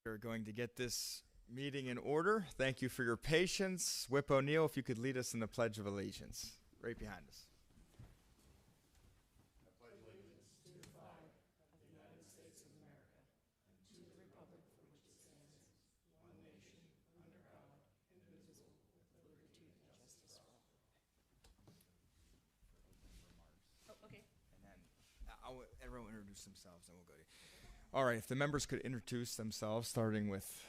We're going to get this meeting in order. Thank you for your patience. Whip O'Neill, if you could lead us in the Pledge of Allegiance. Right behind us. Everyone introduce themselves and we'll go to you. All right, if the members could introduce themselves, starting with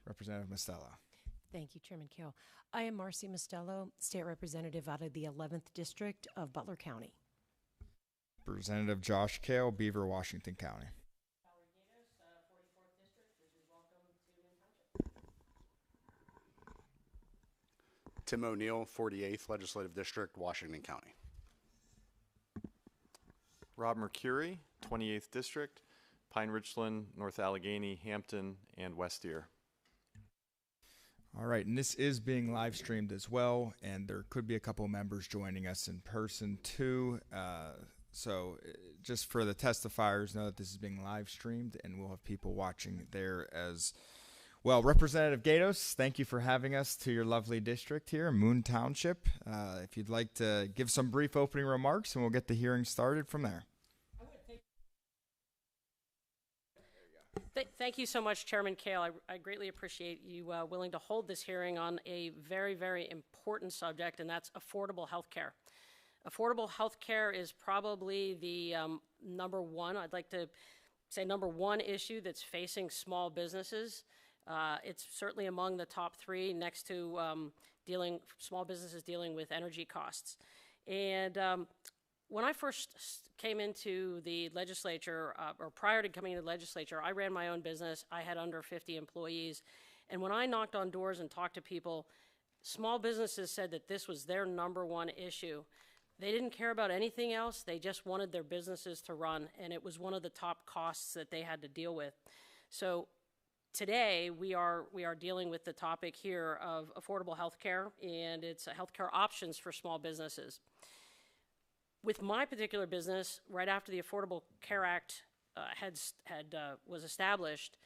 Representative Mostello. Thank you, Chairman Kale. I am Marcy Mostello, State Representative out of the 11th District of Butler County. Representative Josh Kale, Beaver, Washington County. 44th District, which is welcome to Wynn Township. Tim O'Neill, 48th Legislative District, Washington County. Rob Mercuri, 28th District, Pine Richland, North Allegheny, Hampton, and West Deer. All right, and this is being live streamed as well, and there could be a couple members joining us in person too. So just for the testifiers, know that this is being live streamed, and we'll have people watching there as well. Representative Gatos, thank you for having us to your lovely district here, Moon Township. If you'd like to give some brief opening remarks, and we'll get the hearing started from there. Thank you so much, Chairman Kale. I greatly appreciate you willing to hold this hearing on a very, very important subject, and that's affordable health care. Affordable health care is probably the number one, I'd like to say number one issue that's facing small businesses. It's certainly among the top three next to small businesses dealing with energy costs. And when I first came into the legislature, or prior to coming into the legislature, I ran my own business. I had under 50 employees. And when I knocked on doors and talked to people, small businesses said that this was their number one issue. They didn't care about anything else. They just wanted their businesses to run, and it was one of the top costs that they had to deal with. So today, we are dealing with the topic here of affordable health care, and it's health care options for small businesses. With my particular business, right after the Affordable Care Act was established,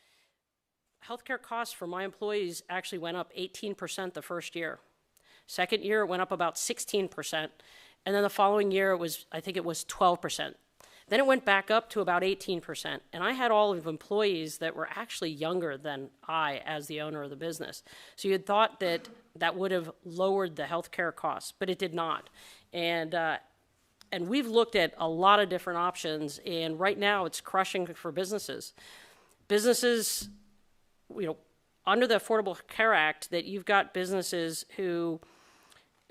healthcare costs for my employees actually went up 18% the first year. Second year, it went up about 16%, and then the following year, I think it was 12%. Then it went back up to about 18%, and I had all of employees that were actually younger than I as the owner of the business. So you'd thought that that would have lowered the healthcare costs, but it did not. And we've looked at a lot of different options, and right now it's crushing for businesses. Businesses, under the Affordable Care Act, that you've got businesses who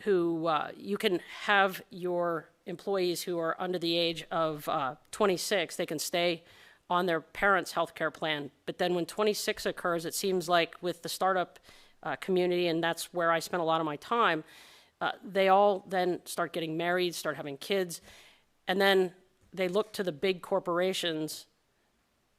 you can have your employees who are under the age of 26, they can stay on their parents' health care plan. But then when 26 occurs, it seems like with the startup community, and that's where I spent a lot of my time, they all then start getting married, start having kids, and then they look to the big corporations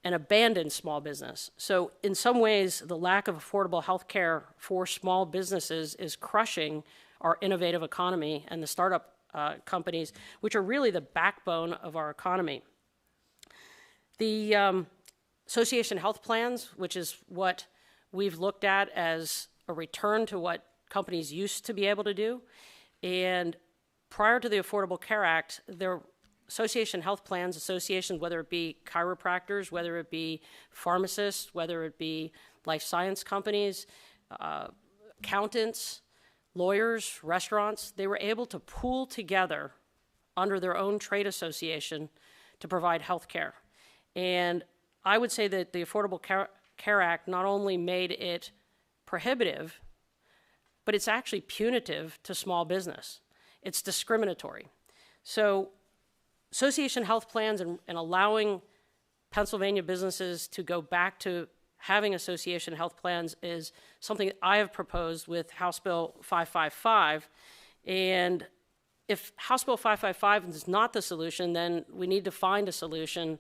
and abandon small business. So in some ways, the lack of affordable health care for small businesses is crushing our innovative economy and the startup companies, which are really the backbone of our economy. The association health plans, which is what we've looked at as a return to what companies used to be able to do. And prior to the Affordable Care Act, their association health plans, associations, whether it be chiropractors, whether it be pharmacists, whether it be life science companies, accountants, lawyers, restaurants, they were able to pool together under their own trade association to provide health care. And I would say that the Affordable Care Act not only made it prohibitive, but it's actually punitive to small business. It's discriminatory. So association health plans and allowing Pennsylvania businesses to go back to having association health plans is something I have proposed with House Bill 555. And if House Bill 555 is not the solution, then we need to find a solution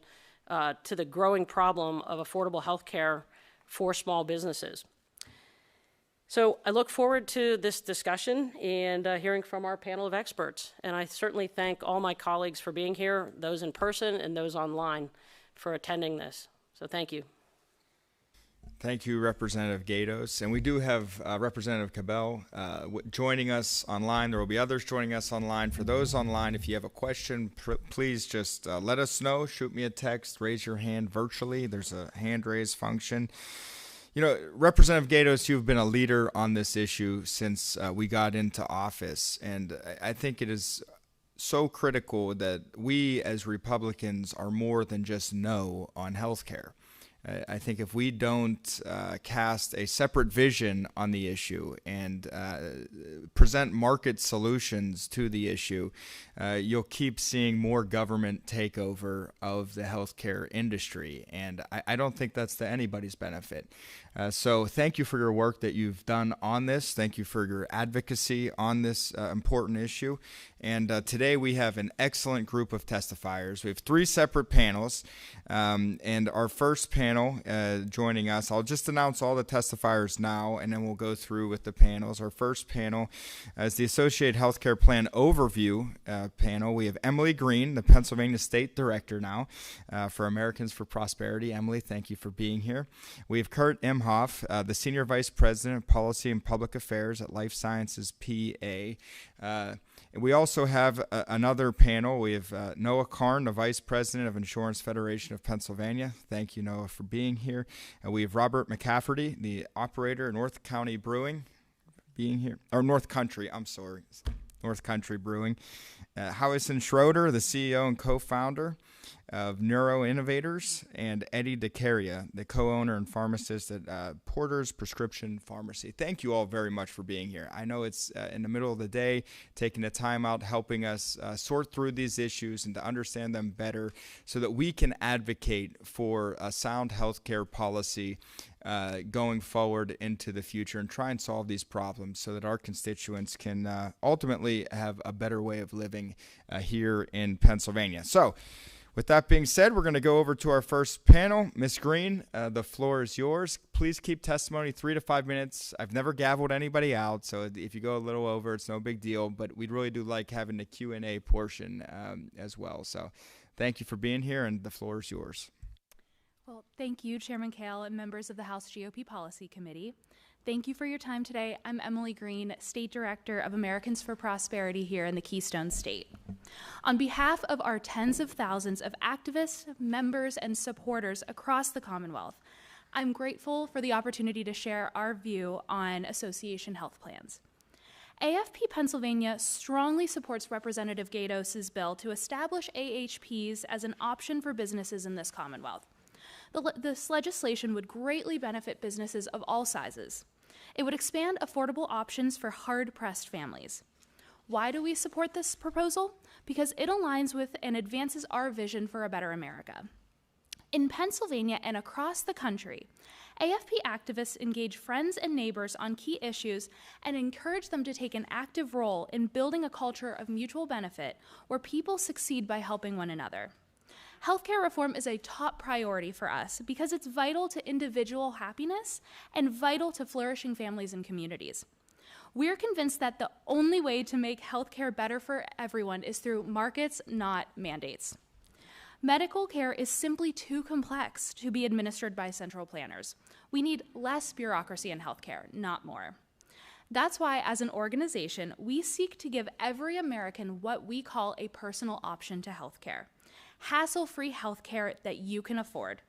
to the growing problem of affordable health care for small businesses. So I look forward to this discussion and hearing from our panel of experts. And I certainly thank all my colleagues for being here, those in person and those online, for attending this. So thank you. Thank you, Representative Gatos. And we do have Representative Cabell joining us online. There will be others joining us online. For those online, if you have a question, please just let us know. Shoot me a text, raise your hand virtually. There's a hand raise function. You know, Representative Gatos, you've been a leader on this issue since we got into office. And I think it is so critical that we as Republicans are more than just no on health care. I think if we don't cast a separate vision on the issue and present market solutions to the issue, you'll keep seeing more government takeover of the healthcare industry. And I don't think that's to anybody's benefit. So thank you for your work that you've done on this. Thank you for your advocacy on this important issue. And today we have an excellent group of testifiers. We have 3 separate panels. And our first panel joining us, I'll just announce all the testifiers now, and then we'll go through with the panels. Our first panel is the Associated Healthcare Plan Overview panel. We have Emily Green, the Pennsylvania State Director now for Americans for Prosperity. Emily, thank you for being here. We have Kurt Imhoff, the Senior Vice President of Policy and Public Affairs at Life Sciences PA. We also have another panel. We have Noah Karn, the Vice President of Insurance Federation of Pennsylvania. Thank you, Noah, for being here. And we have Robert McCafferty, the operator, North County Brewing, being here. Or North Country, I'm sorry. North Country Brewing. Howison Schroeder, the CEO and co-founder of Neuro Innovators, and Eddie DeCaria, the co-owner and pharmacist at Porter's Prescription Pharmacy. Thank you all very much for being here. I know it's in the middle of the day, taking the time out, helping us sort through these issues and to understand them better so that we can advocate for a sound healthcare policy going forward into the future and try and solve these problems so that our constituents can ultimately have a better way of living here in Pennsylvania. So, with that being said, we're going to go over to our first panel. Ms. Green, the floor is yours. Please keep testimony 3 to 5 minutes. I've never gavelled anybody out, so if you go a little over, it's no big deal. But we really do like having the Q&A portion as well. So thank you for being here, and the floor is yours. Well, thank you, Chairman Kale and members of the House GOP Policy Committee. Thank you for your time today. I'm Emily Green, State Director of Americans for Prosperity here in the Keystone State. On behalf of our tens of thousands of activists, members, and supporters across the Commonwealth, I'm grateful for the opportunity to share our view on association health plans. AFP Pennsylvania strongly supports Representative Gatos' bill to establish AHPs as an option for businesses in this Commonwealth. This legislation would greatly benefit businesses of all sizes. It would expand affordable options for hard-pressed families. Why do we support this proposal? Because it aligns with and advances our vision for a better America. In Pennsylvania and across the country, AFP activists engage friends and neighbors on key issues and encourage them to take an active role in building a culture of mutual benefit where people succeed by helping one another. Healthcare reform is a top priority for us because it's vital to individual happiness and vital to flourishing families and communities. We're convinced that the only way to make healthcare better for everyone is through markets, not mandates. Medical care is simply too complex to be administered by central planners. We need less bureaucracy in healthcare, not more. That's why, as an organization, we seek to give every American what we call a personal option to healthcare. Hassle-free healthcare that you can afford.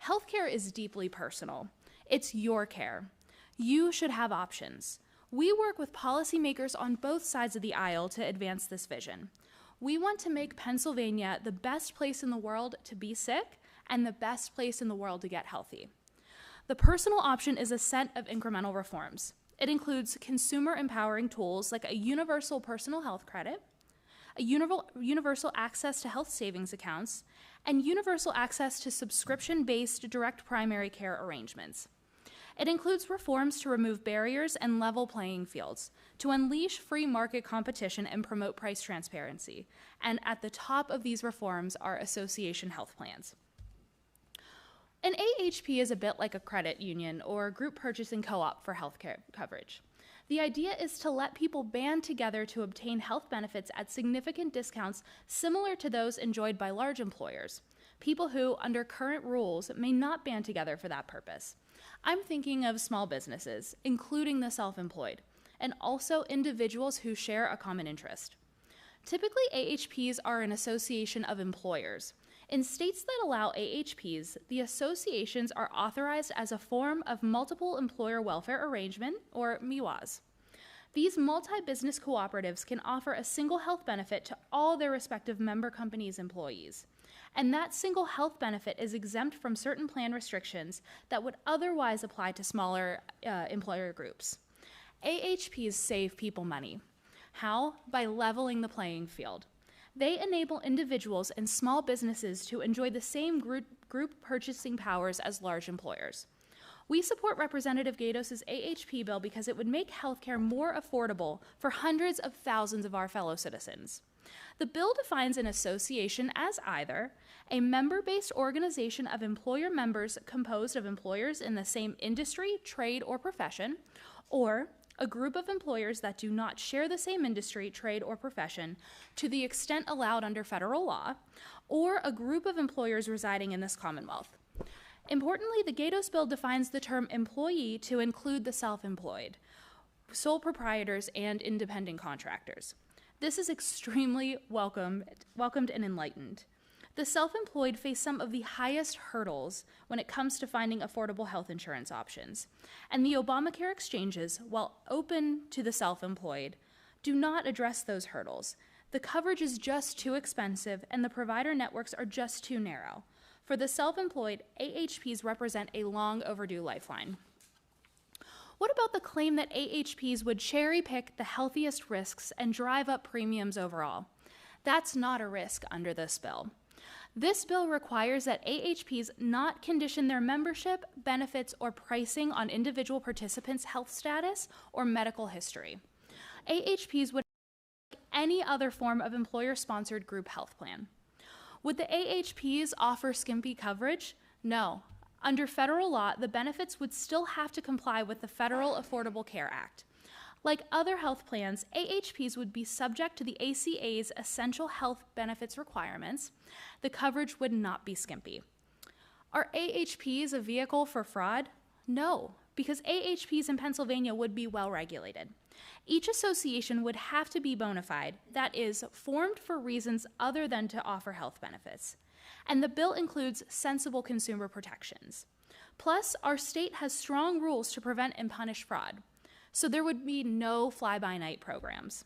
Healthcare is deeply personal. It's your care. You should have options. We work with policymakers on both sides of the aisle to advance this vision. We want to make Pennsylvania the best place in the world to be sick and the best place in the world to get healthy. The personal option is a set of incremental reforms. It includes consumer empowering tools like a universal personal health credit, a universal access to health savings accounts, and universal access to subscription-based direct primary care arrangements. It includes reforms to remove barriers and level playing fields, to unleash free market competition and promote price transparency. And at the top of these reforms are association health plans. An AHP is a bit like a credit union or group purchasing co-op for healthcare coverage. The idea is to let people band together to obtain health benefits at significant discounts similar to those enjoyed by large employers, people who, under current rules, may not band together for that purpose. I'm thinking of small businesses, including the self-employed, and also individuals who share a common interest. Typically, AHPs are an association of employers. In states that allow AHPs, the associations are authorized as a form of multiple employer welfare arrangement, or MIWAs. These multi-business cooperatives can offer a single health benefit to all their respective member companies' employees. And that single health benefit is exempt from certain plan restrictions that would otherwise apply to smaller employer groups. AHPs save people money. How? By leveling the playing field. They enable individuals and small businesses to enjoy the same group purchasing powers as large employers. We support Representative Gatos' AHP bill because it would make healthcare more affordable for hundreds of thousands of our fellow citizens. The bill defines an association as either a member-based organization of employer members composed of employers in the same industry, trade, or profession, or a group of employers that do not share the same industry, trade, or profession to the extent allowed under federal law, or a group of employers residing in this Commonwealth. Importantly, the Gatos bill defines the term employee to include the self-employed, sole proprietors, and independent contractors. This is extremely welcomed and enlightened. The self-employed face some of the highest hurdles when it comes to finding affordable health insurance options. And the Obamacare exchanges, while open to the self-employed, do not address those hurdles. The coverage is just too expensive and the provider networks are just too narrow. For the self-employed, AHPs represent a long overdue lifeline. What about the claim that AHPs would cherry-pick the healthiest risks and drive up premiums overall? That's not a risk under this bill. This bill requires that AHPs not condition their membership, benefits, or pricing on individual participants' health status or medical history. AHPs would like any other form of employer-sponsored group health plan. Would the AHPs offer skimpy coverage? No. Under federal law, the benefits would still have to comply with the Federal Affordable Care Act. Like other health plans, AHPs would be subject to the ACA's essential health benefits requirements. The coverage would not be skimpy. Are AHPs a vehicle for fraud? No, because AHPs in Pennsylvania would be well regulated. Each association would have to be bona fide, that is, formed for reasons other than to offer health benefits. And the bill includes sensible consumer protections. Plus, our state has strong rules to prevent and punish fraud. So there would be no fly-by-night programs.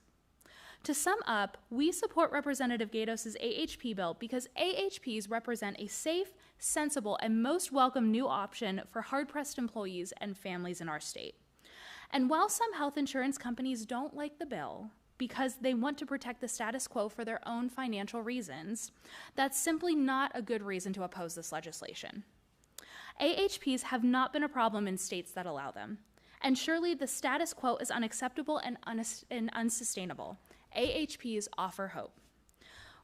To sum up, we support Representative Gatos' AHP bill because AHPs represent a safe, sensible, and most welcome new option for hard-pressed employees and families in our state. And while some health insurance companies don't like the bill because they want to protect the status quo for their own financial reasons, that's simply not a good reason to oppose this legislation. AHPs have not been a problem in states that allow them. And surely the status quo is unacceptable and unsustainable. AHPs offer hope.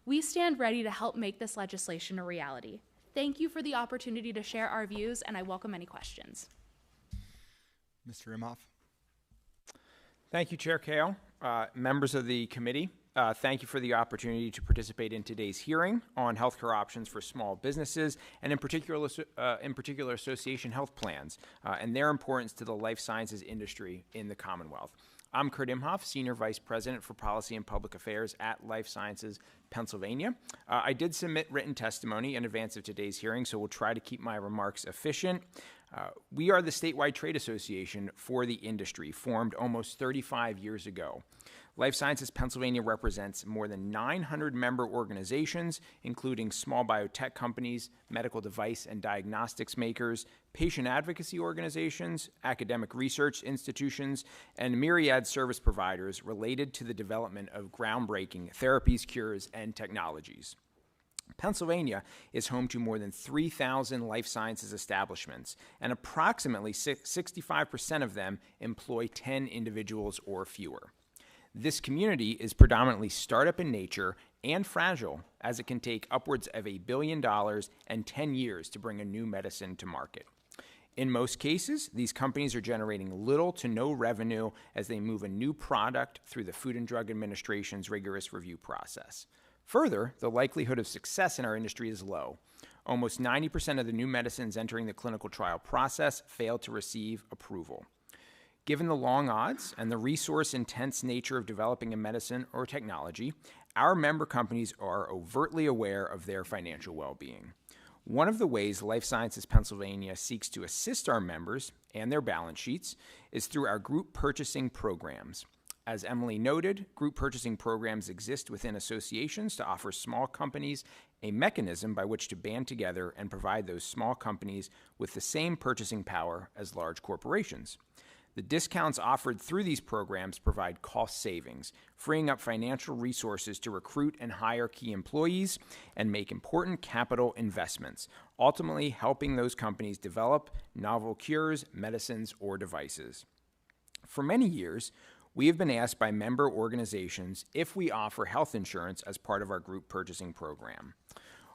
We stand ready to help make this legislation a reality. Thank you for the opportunity to share our views, and I welcome any questions. Mr. Imhoff. Thank you, Chair Kale. Members of the committee, thank you for the opportunity to participate in today's hearing on healthcare options for small businesses and in particular association health plans and their importance to the life sciences industry in the Commonwealth. I'm Kurt Imhoff, Senior Vice President for Policy and Public Affairs at Life Sciences Pennsylvania. I did submit written testimony in advance of today's hearing, so we'll try to keep my remarks efficient. We are the statewide trade association for the industry, formed almost 35 years ago. Life Sciences Pennsylvania represents more than 900 member organizations, including small biotech companies, medical device and diagnostics makers, patient advocacy organizations, academic research institutions, and myriad service providers related to the development of groundbreaking therapies, cures, and technologies. Pennsylvania is home to more than 3,000 life sciences establishments, and approximately 65% of them employ 10 individuals or fewer. This community is predominantly startup in nature and fragile, as it can take upwards of $1 billion and 10 years to bring a new medicine to market. In most cases, these companies are generating little to no revenue as they move a new product through the Food and Drug Administration's rigorous review process. Further, the likelihood of success in our industry is low. Almost 90% of the new medicines entering the clinical trial process fail to receive approval. Given the long odds and the resource-intense nature of developing a medicine or technology, our member companies are overtly aware of their financial well-being. One of the ways Life Sciences Pennsylvania seeks to assist our members and their balance sheets is through our group purchasing programs. As Emily noted, group purchasing programs exist within associations to offer small companies a mechanism by which to band together and provide those small companies with the same purchasing power as large corporations. The discounts offered through these programs provide cost savings, freeing up financial resources to recruit and hire key employees and make important capital investments, ultimately helping those companies develop novel cures, medicines, or devices. For many years, we have been asked by member organizations if we offer health insurance as part of our group purchasing program.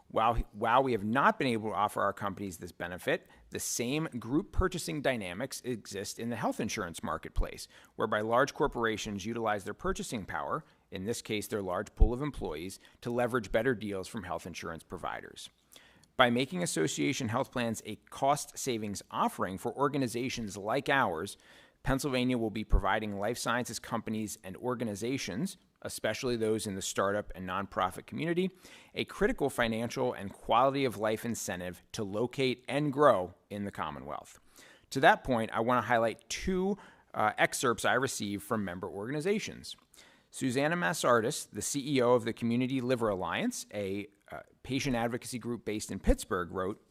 While we have not been able to offer our companies this benefit, the same group purchasing dynamics exist in the health insurance marketplace, whereby large corporations utilize their purchasing power, in this case their large pool of employees, to leverage better deals from health insurance providers. By making association health plans a cost savings offering for organizations like ours, Pennsylvania will be providing life sciences companies and organizations, especially those in the startup and nonprofit community, a critical financial and quality of life incentive to locate and grow in the Commonwealth. To that point, I want to highlight two excerpts I received from member organizations. Susanna Massardis, the CEO of the Community Liver Alliance, a patient advocacy group based in Pittsburgh, wrote,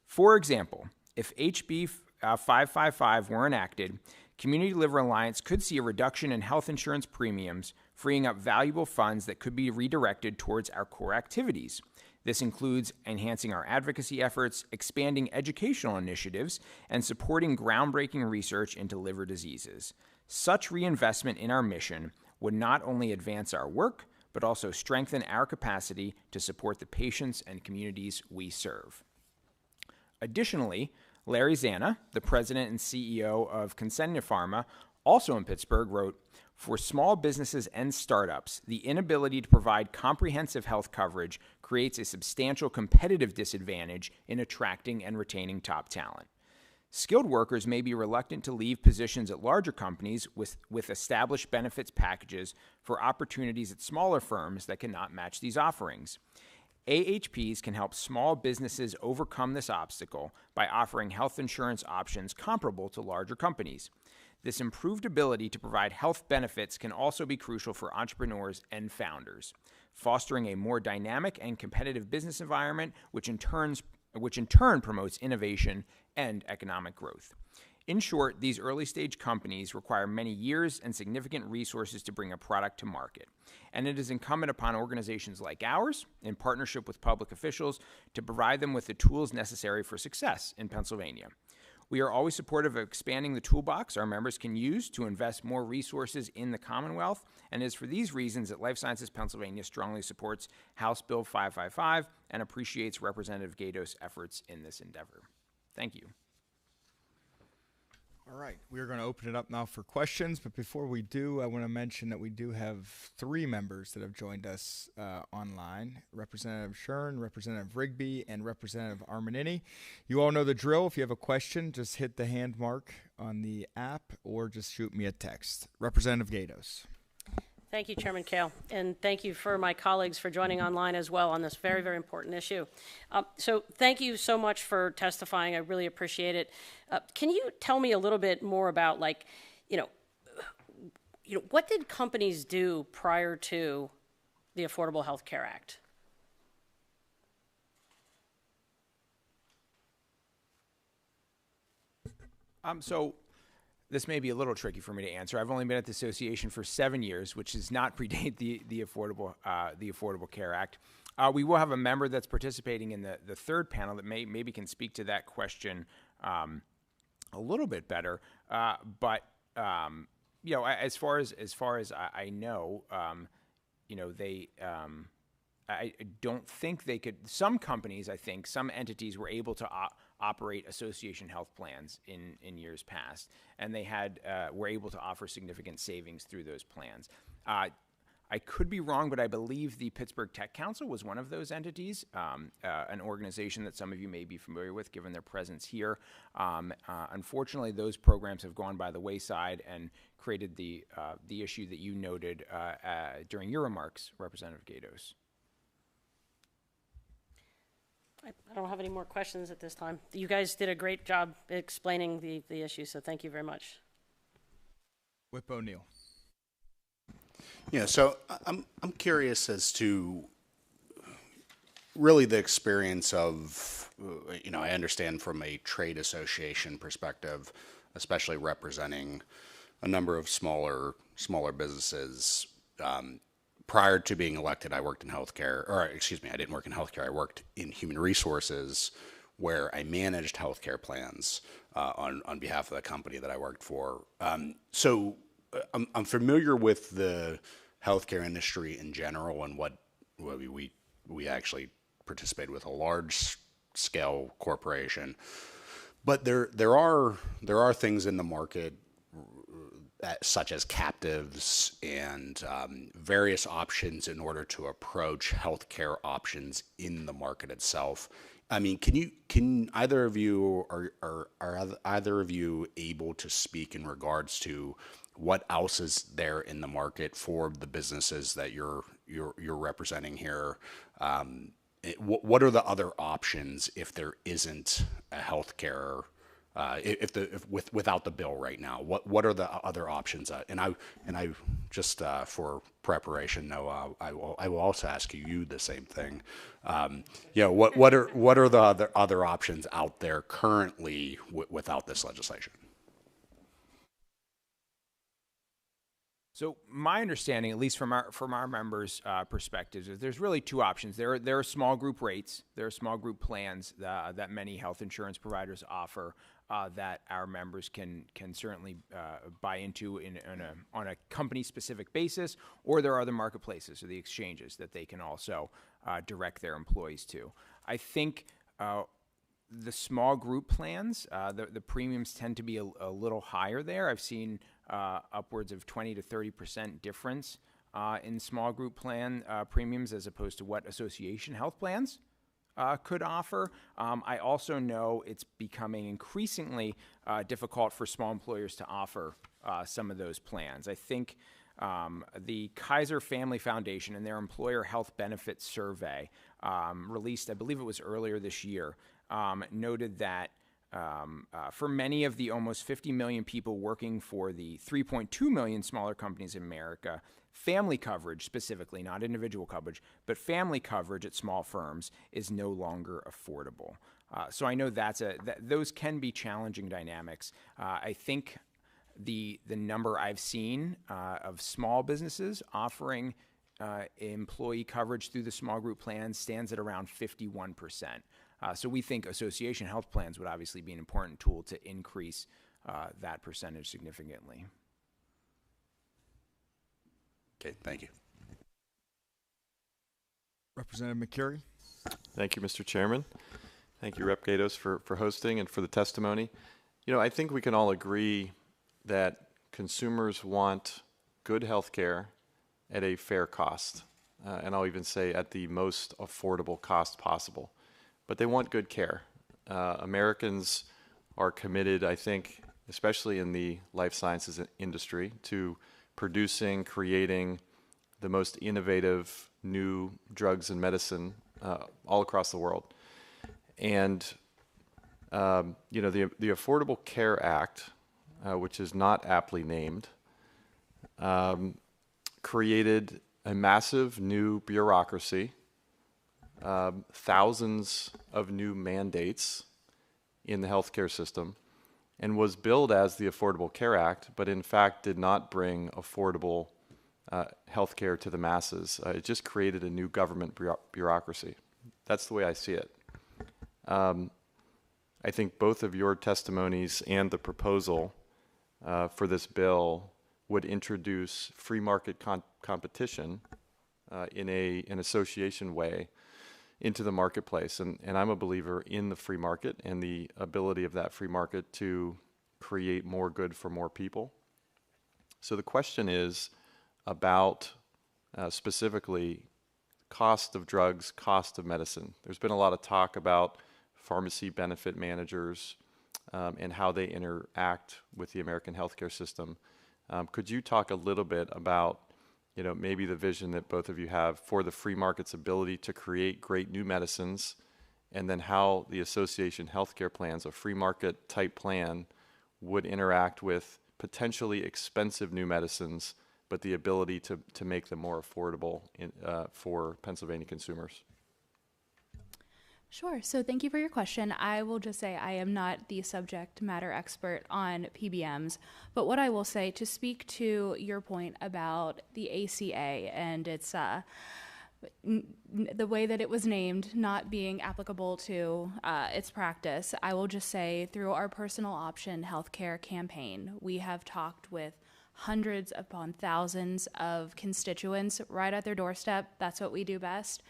"For example, if HB 555 were enacted, Community Liver Alliance could see a reduction in health insurance premiums, freeing up valuable funds that could be redirected towards our core activities. This includes enhancing our advocacy efforts, expanding educational initiatives, and supporting groundbreaking research into liver diseases. Such reinvestment in our mission would not only advance our work, but also strengthen our capacity to support the patients and communities we serve." Additionally, Larry Zanna, the president and CEO of Consentia Pharma, also in Pittsburgh, wrote, "For small businesses and startups, the inability to provide comprehensive health coverage creates a substantial competitive disadvantage in attracting and retaining top talent. Skilled workers may be reluctant to leave positions at larger companies with established benefits packages for opportunities at smaller firms that cannot match these offerings. AHPs can help small businesses overcome this obstacle by offering health insurance options comparable to larger companies. This improved ability to provide health benefits can also be crucial for entrepreneurs and founders, fostering a more dynamic and competitive business environment, which in turn promotes innovation and economic growth. In short, these early-stage companies require many years and significant resources to bring a product to market, and it is incumbent upon organizations like ours, in partnership with public officials, to provide them with the tools necessary for success in Pennsylvania. We are always supportive of expanding the toolbox our members can use to invest more resources in the Commonwealth, and it is for these reasons that Life Sciences Pennsylvania strongly supports House Bill 555 and appreciates Representative Gatos' efforts in this endeavor." Thank you. All right, we're going to open it up now for questions, but before we do, I want to mention that we do have three members that have joined us online, Representative Shern, Representative Rigby, and Representative Armanini. You all know the drill. If you have a question, just hit the hand mark on the app or just shoot me a text. Representative Gatos. Thank you, Chairman Kale, and thank you for my colleagues for joining online as well on this very, very important issue. So thank you so much for testifying. I really appreciate it. Can you tell me a little bit more about, like, what did companies do prior to the Affordable Health Care Act? So this may be a little tricky for me to answer. I've only been at the association for 7 years, which does not predate the Affordable Care Act. We will have a member that's participating in the third panel that maybe can speak to that question a little bit better. But as far as I know, they. I don't think they could. Some companies, I think, some entities were able to operate association health plans in years past, and they were able to offer significant savings through those plans. I I could be wrong, but I believe the Pittsburgh Tech Council was one of those entities, an organization that some of you may be familiar with given their presence here. Unfortunately, those programs have gone by the wayside and created the issue that you noted during your remarks, Representative Gatos. I don't have any more questions at this time. You guys did a great job explaining the issue, so thank you very much. Whip O'Neill. Yeah, so I'm curious as to really the experience of, I understand from a trade association perspective, especially representing a number of smaller businesses. Prior to being elected, I worked in healthcare, or excuse me, I didn't work in healthcare. I worked in human resources, where I managed healthcare plans on behalf of the company that I worked for. So I'm familiar with the healthcare industry in general and what we actually participated with a large scale corporation, but there are things in the market such as captives and various options in order to approach healthcare options in the market itself. I mean, can either of you are either of you able to speak in regards to what else is there in the market for the businesses that you're representing here? What are the other options if there isn't a healthcare? Without the bill right now, what are the other options? And I just for preparation, I will also ask you the same thing. What are the other options out there currently without this legislation? So my understanding, at least from our members' perspectives, is there's really two options. There are small group rates, there are small group plans that many health insurance providers offer that our members can certainly buy into on a company-specific basis, or there are other marketplaces or the exchanges that they can also direct their employees to. I think the small group plans, the premiums tend to be a little higher there. I've seen upwards of 20 to 30% difference in small group plan premiums as opposed to what association health plans could offer. I also know it's becoming increasingly difficult for small employers to offer some of those plans. I think the Kaiser Family Foundation and their Employer Health Benefits Survey released, I believe it was earlier this year, noted that for many of the almost 50 million people working for the 3.2 million smaller companies in America, family coverage specifically, not individual coverage, but family coverage at small firms is no longer affordable. So I know those can be challenging dynamics. I think the number I've seen of small businesses offering employee coverage through the small group plans stands at around 51%. So we think association health plans would obviously be an important tool to increase that percentage significantly. Okay, thank you. Representative McCurry. Thank you, Mr. Chairman. Thank you, Rep. Gatos, for hosting and for the testimony. I think we can all agree that consumers want good health care at a fair cost, and I'll even say at the most affordable cost possible. But they want good care. Americans are committed, I think, especially in the life sciences industry, to producing, creating the most innovative new drugs and medicine all across the world. And the Affordable Care Act, which is not aptly named, created a massive new bureaucracy, thousands of new mandates in the healthcare system, and was billed as the Affordable Care Act, but in fact did not bring affordable health care to the masses. It just created a new government bureaucracy. That's the way I see it. I think both of your testimonies and the proposal for this bill would introduce free market competition in an association way into the marketplace. And I'm a believer in the free market and the ability of that free market to create more good for more people. So the question is about specifically cost of drugs, cost of medicine. There's been a lot of talk about pharmacy benefit managers and how they interact with the American healthcare system. Could you talk a little bit about, maybe the vision that both of you have for the free market's ability to create great new medicines, and then how the association healthcare plans, a free market type plan, would interact with potentially expensive new medicines, but the ability to make them more affordable for Pennsylvania consumers? Sure. So thank you for your question. I will just say I am not the subject matter expert on PBMs, but what I will say to speak to your point about the ACA and its the way that it was named not being applicable to its practice, I will just say through our personal option healthcare campaign, we have talked with hundreds upon thousands of constituents right at their doorstep. That's what we do best.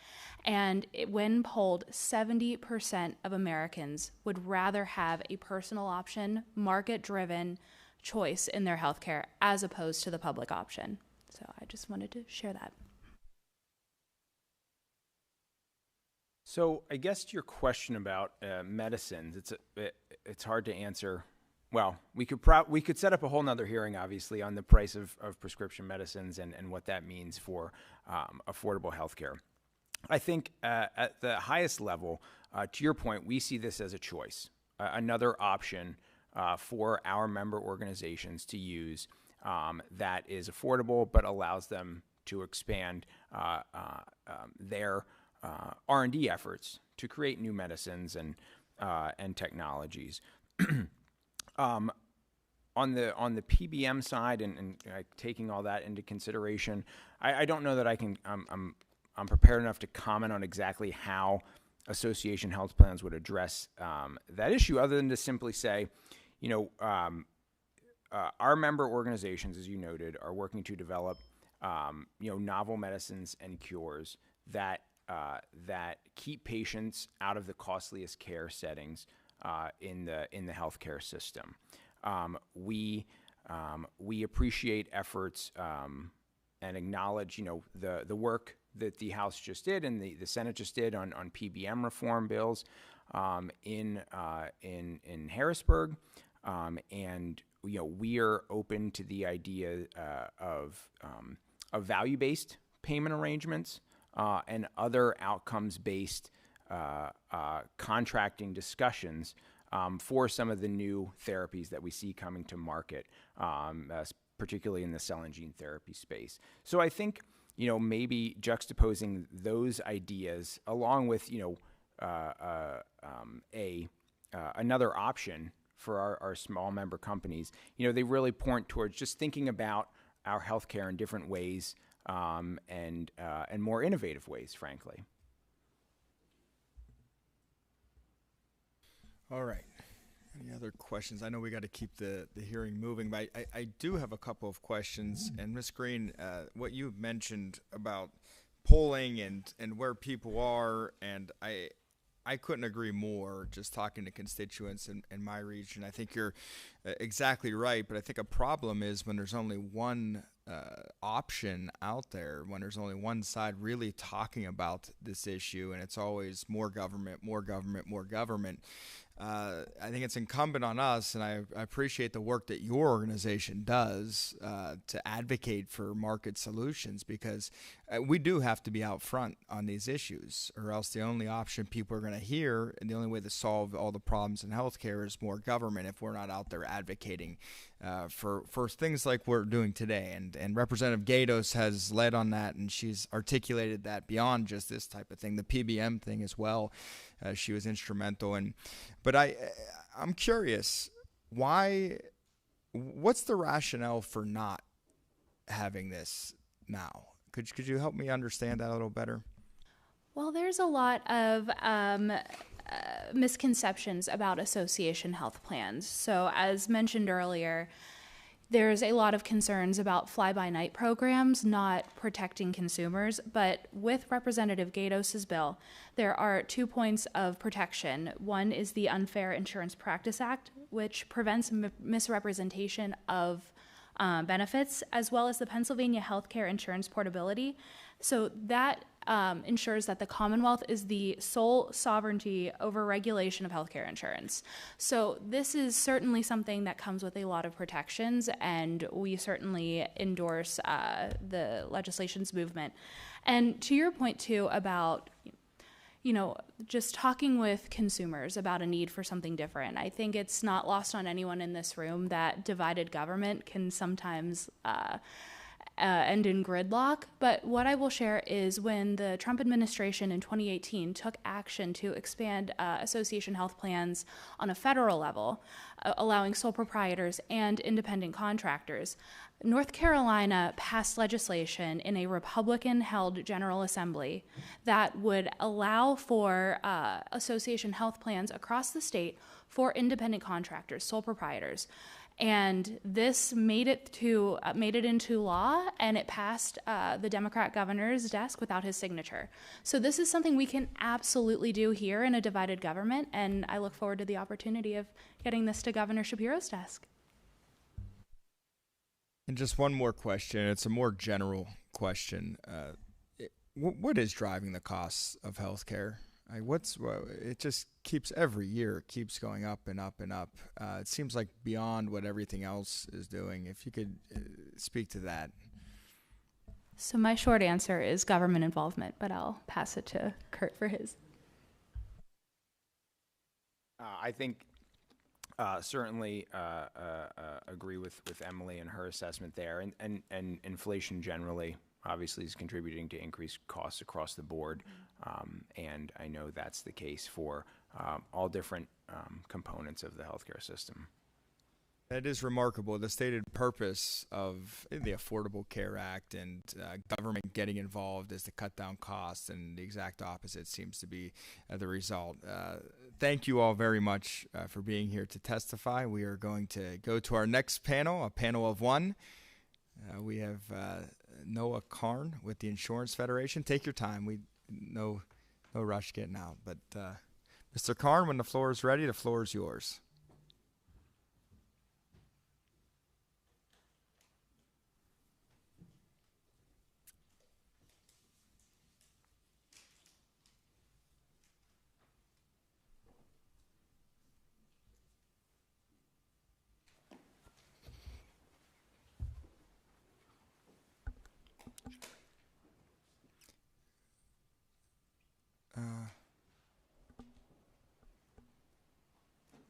And when polled, 70% of Americans would rather have a personal option, market-driven choice in their healthcare as opposed to the public option. So I just wanted to share that. So I guess to your question about medicines, it's hard to answer. Well, we could set up a whole nother hearing, obviously, on the price of prescription medicines and what that means for affordable health care. I think at the highest level, to your point, we see this as a choice, another option for our member organizations to use that is affordable but allows them to expand their R&D efforts to create new medicines and technologies. On the PBM side and taking all that into consideration, I don't know that I'm prepared enough to comment on exactly how association health plans would address that issue, other than to simply say, our member organizations, as you noted, are working to develop novel medicines and cures that keep patients out of the costliest care settings in the healthcare system. We appreciate efforts and acknowledge, the work that the House just did and the Senate just did on PBM reform bills in Harrisburg, and we are open to the idea of value-based payment arrangements and other outcomes-based contracting discussions for some of the new therapies that we see coming to market, particularly in the cell and gene therapy space. So I think, maybe juxtaposing those ideas along with, another option for our small member companies, they really point towards just thinking about our healthcare in different ways and more innovative ways, frankly. All right. Any other questions? I know we got to keep the hearing moving, but I do have a couple of questions. And Ms. Green, what you mentioned about polling and where people are, and I couldn't agree more just talking to constituents in my region. I think you're exactly right, but I think a problem is when there's only one option out there, when there's only one side really talking about this issue, and it's always more government, more government, more government. I think it's incumbent on us, and I appreciate the work that your organization does to advocate for market solutions, because we do have to be out front on these issues, or else the only option people are going to hear and the only way to solve all the problems in healthcare is more government if we're not out there advocating for things like we're doing today. And Representative Gatos has led on that, and she's articulated that beyond just this type of thing, the PBM thing as well. She was instrumental. But I'm curious, what's the rationale for not having this now? Could you help me understand that a little better? Well, there's a lot of misconceptions about association health plans. So as mentioned earlier, there's a lot of concerns about fly-by-night programs not protecting consumers, but with Representative Gatos's bill, there are 2 points of protection. One is the Unfair Insurance Practice Act, which prevents misrepresentation of benefits, as well as the Pennsylvania Healthcare Insurance Portability. So that ensures that the Commonwealth is the sole sovereignty over regulation of healthcare insurance. So this is certainly something that comes with a lot of protections, and we certainly endorse the legislation's movement. And to your point, too, about just talking with consumers about a need for something different. I think it's not lost on anyone in this room that divided government can sometimes end in gridlock. But what I will share is when the Trump administration in 2018 took action to expand association health plans on a federal level, allowing sole proprietors and independent contractors, North Carolina passed legislation in a Republican-held General Assembly that would allow for association health plans across the state for independent contractors, sole proprietors. And this made it into law, and it passed the Democrat governor's desk without his signature. So this is something we can absolutely do here in a divided government, and I look forward to the opportunity of getting this to Governor Shapiro's desk. And just one more question. It's a more general question. What is driving the costs of healthcare? It just keeps every year it keeps going up and up and up. It seems like beyond what everything else is doing. If you could speak to that. So my short answer is government involvement, but I'll pass it to Kurt for his. I think certainly agree with Emily and her assessment there, and inflation generally obviously is contributing to increased costs across the board, and I know that's the case for all different components of the healthcare system. That is remarkable. The stated purpose of the Affordable Care Act and government getting involved is to cut down costs, and the exact opposite seems to be the result. Thank you all very much for being here to testify. We are going to go to our next panel, a panel of one. We have Noah Karn with the Insurance Federation. Take your time. No rush getting out. But Mr. Karn, when the floor is ready, the floor is yours.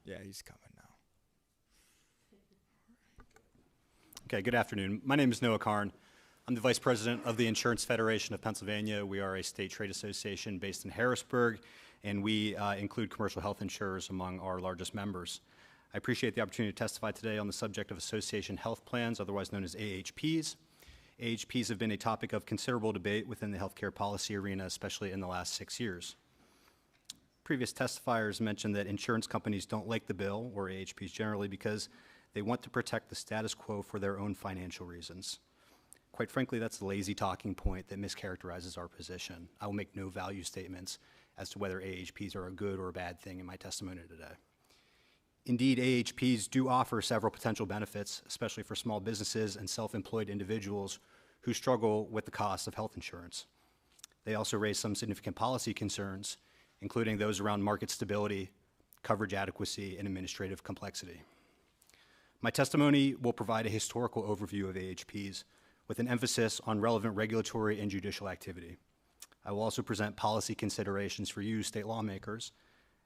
Yeah, he's coming now. Okay, good afternoon. My name is Noah Karn. I'm the Vice President of the Insurance Federation of Pennsylvania. We are a state trade association based in Harrisburg, and we include commercial health insurers among our largest members. I appreciate the opportunity to testify today on the subject of association health plans, otherwise known as AHPs. AHPs have been a topic of considerable debate within the healthcare policy arena, especially in the last 6 years. Previous testifiers mentioned that insurance companies don't like the bill, or AHPs generally, because they want to protect the status quo for their own financial reasons. Quite frankly, that's a lazy talking point that mischaracterizes our position. I will make no value statements as to whether AHPs are a good or a bad thing in my testimony today. Indeed, AHPs do offer several potential benefits, especially for small businesses and self-employed individuals who struggle with the cost of health insurance. They also raise some significant policy concerns, including those around market stability, coverage adequacy, and administrative complexity. My testimony will provide a historical overview of AHPs with an emphasis on relevant regulatory and judicial activity. I will also present policy considerations for you, state lawmakers,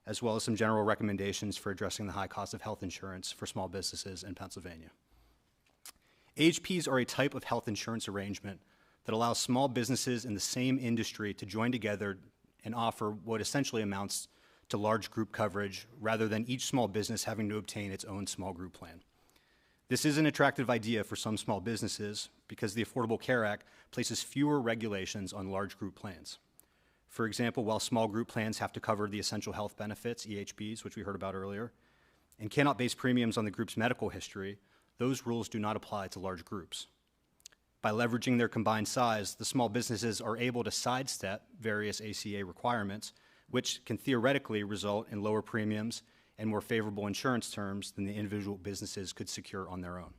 as well as some general recommendations for addressing the high cost of health insurance for small businesses in Pennsylvania. AHPs are a type of health insurance arrangement that allows small businesses in the same industry to join together and offer what essentially amounts to large group coverage rather than each small business having to obtain its own small group plan. This is an attractive idea for some small businesses because the Affordable Care Act places fewer regulations on large group plans. For example, while small group plans have to cover the essential health benefits, EHBs, which we heard about earlier, and cannot base premiums on the group's medical history, those rules do not apply to large groups. By leveraging their combined size, the small businesses are able to sidestep various ACA requirements, which can theoretically result in lower premiums and more favorable insurance terms than the individual businesses could secure on their own.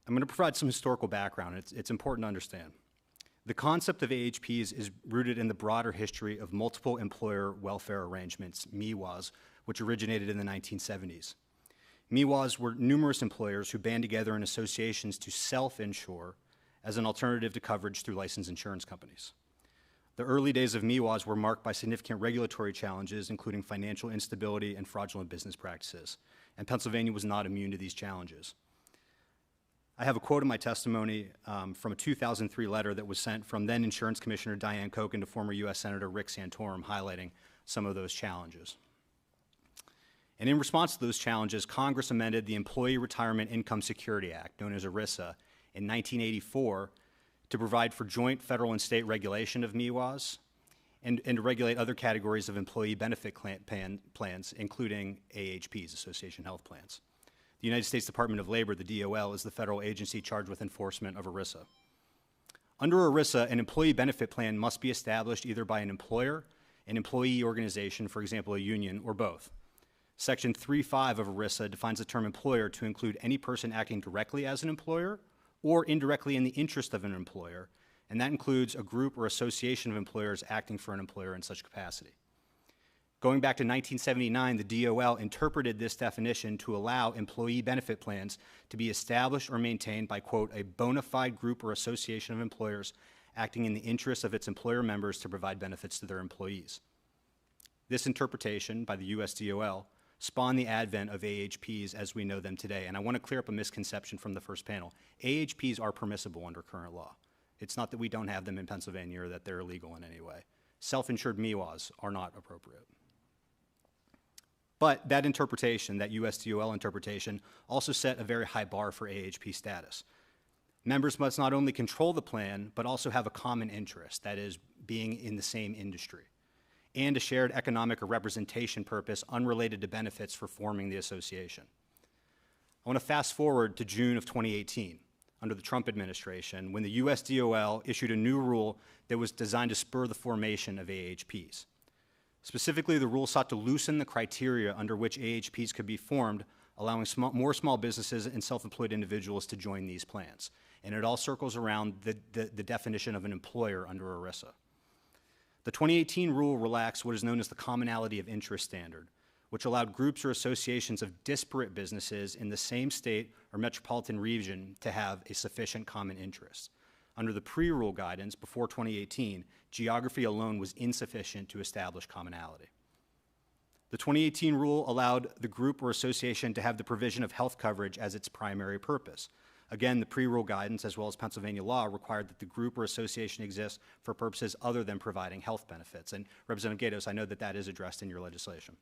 I'm going to provide some historical background. It's important to understand. The concept of AHPs is rooted in the broader history of multiple employer welfare arrangements, MWAs, which originated in the 1970s. MWAs were numerous employers who band together in associations to self-insure as an alternative to coverage through licensed insurance companies. The early days of MWAs were marked by significant regulatory challenges, including financial instability and fraudulent business practices, and Pennsylvania was not immune to these challenges. I have a quote in my testimony from a 2003 letter that was sent from then Insurance Commissioner Diane Kochen to former U.S. Senator Rick Santorum, highlighting some of those challenges. And in response to those challenges, Congress amended the Employee Retirement Income Security Act, known as ERISA, in 1984 to provide for joint federal and state regulation of MWAs and to regulate other categories of employee benefit plans, including AHPs, Association Health Plans. The United States Department of Labor, the DOL, is the federal agency charged with enforcement of ERISA. Under ERISA, an employee benefit plan must be established either by an employer, an employee organization, for example, a union, or both. Section 3.5 of ERISA defines the term employer to include any person acting directly as an employer or indirectly in the interest of an employer, and that includes a group or association of employers acting for an employer in such capacity. Going back to 1979, the DOL interpreted this definition to allow employee benefit plans to be established or maintained by, quote, a bona fide group or association of employers acting in the interest of its employer members to provide benefits to their employees. This interpretation by the US DOL spawned the advent of AHPs as we know them today. And I want to clear up a misconception from the first panel. AHPs are permissible under current law. It's not that we don't have them in Pennsylvania or that they're illegal in any way. Self-insured MWAs are not appropriate. But that interpretation, that US DOL interpretation, also set a very high bar for AHP status. Members must not only control the plan, but also have a common interest, that is, being in the same industry, and a shared economic or representation purpose unrelated to benefits for forming the association. I want to fast forward to June of 2018, under the Trump administration, when the US DOL issued a new rule that was designed to spur the formation of AHPs. Specifically, the rule sought to loosen the criteria under which AHPs could be formed, allowing more small businesses and self-employed individuals to join these plans. And it all circles around the definition of an employer under ERISA. The 2018 rule relaxed what is known as the commonality of interest standard, which allowed groups or associations of disparate businesses in the same state or metropolitan region to have a sufficient common interest. Under the pre-rule guidance before 2018, geography alone was insufficient to establish commonality. The 2018 rule allowed the group or association to have the provision of health coverage as its primary purpose. Again, the pre-rule guidance, as well as Pennsylvania law, required that the group or association exist for purposes other than providing health benefits. And Representative Gatos, I know that that is addressed in your legislation.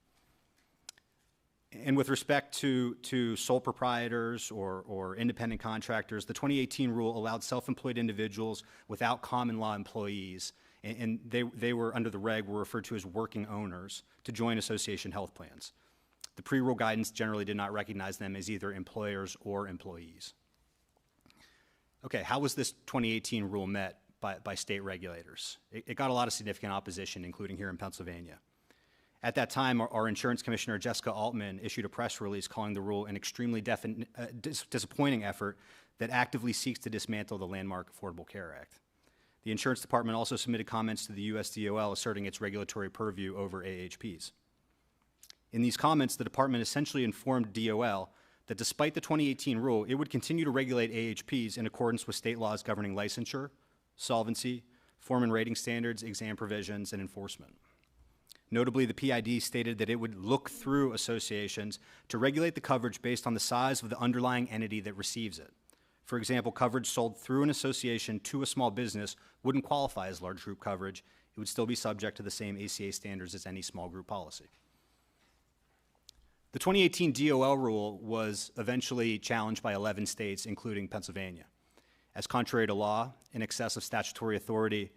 And with respect to sole proprietors or independent contractors, the 2018 rule allowed self-employed individuals without common law employees, and they were under the reg were referred to as working owners, to join association health plans. The pre-rule guidance generally did not recognize them as either employers or employees. Okay, how was this 2018 rule met by state regulators? It got a lot of significant opposition, including here in Pennsylvania. At that time, our insurance commissioner, Jessica Altman, issued a press release calling the rule an extremely disappointing effort that actively seeks to dismantle the landmark Affordable Care Act. The insurance department also submitted comments to the US DOL asserting its regulatory purview over AHPs. In these comments, the department essentially informed DOL that despite the 2018 rule, it would continue to regulate AHPs in accordance with state laws governing licensure, solvency, form and rating standards, exam provisions, and enforcement. Notably, the PID stated that it would look through associations to regulate the coverage based on the size of the underlying entity that receives it. For example, coverage sold through an association to a small business wouldn't qualify as large group coverage. It would still be subject to the same ACA standards as any small group policy. The 2018 DOL rule was eventually challenged by 11 states, including Pennsylvania, as contrary to law, in excess of statutory authority,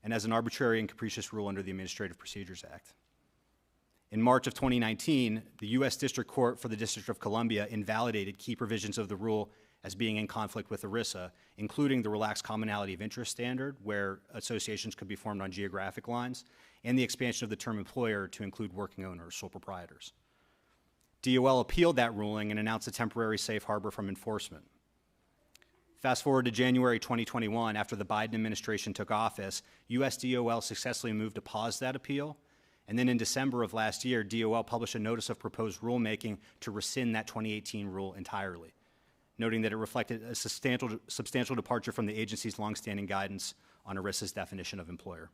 and as an arbitrary and capricious rule under the Administrative Procedures Act. In March of 2019, the U.S. District Court for the District of Columbia invalidated key provisions of the rule as being in conflict with ERISA, including the relaxed commonality of interest standard, where associations could be formed on geographic lines, and the expansion of the term employer to include working owners, sole proprietors. DOL appealed that ruling and announced a temporary safe harbor from enforcement. Fast forward to January 2021, after the Biden administration took office, US DOL successfully moved to pause that appeal. And then in December of last year, DOL published a notice of proposed rulemaking to rescind that 2018 rule entirely, noting that it reflected a substantial departure from the agency's longstanding guidance on ERISA's definition of employer.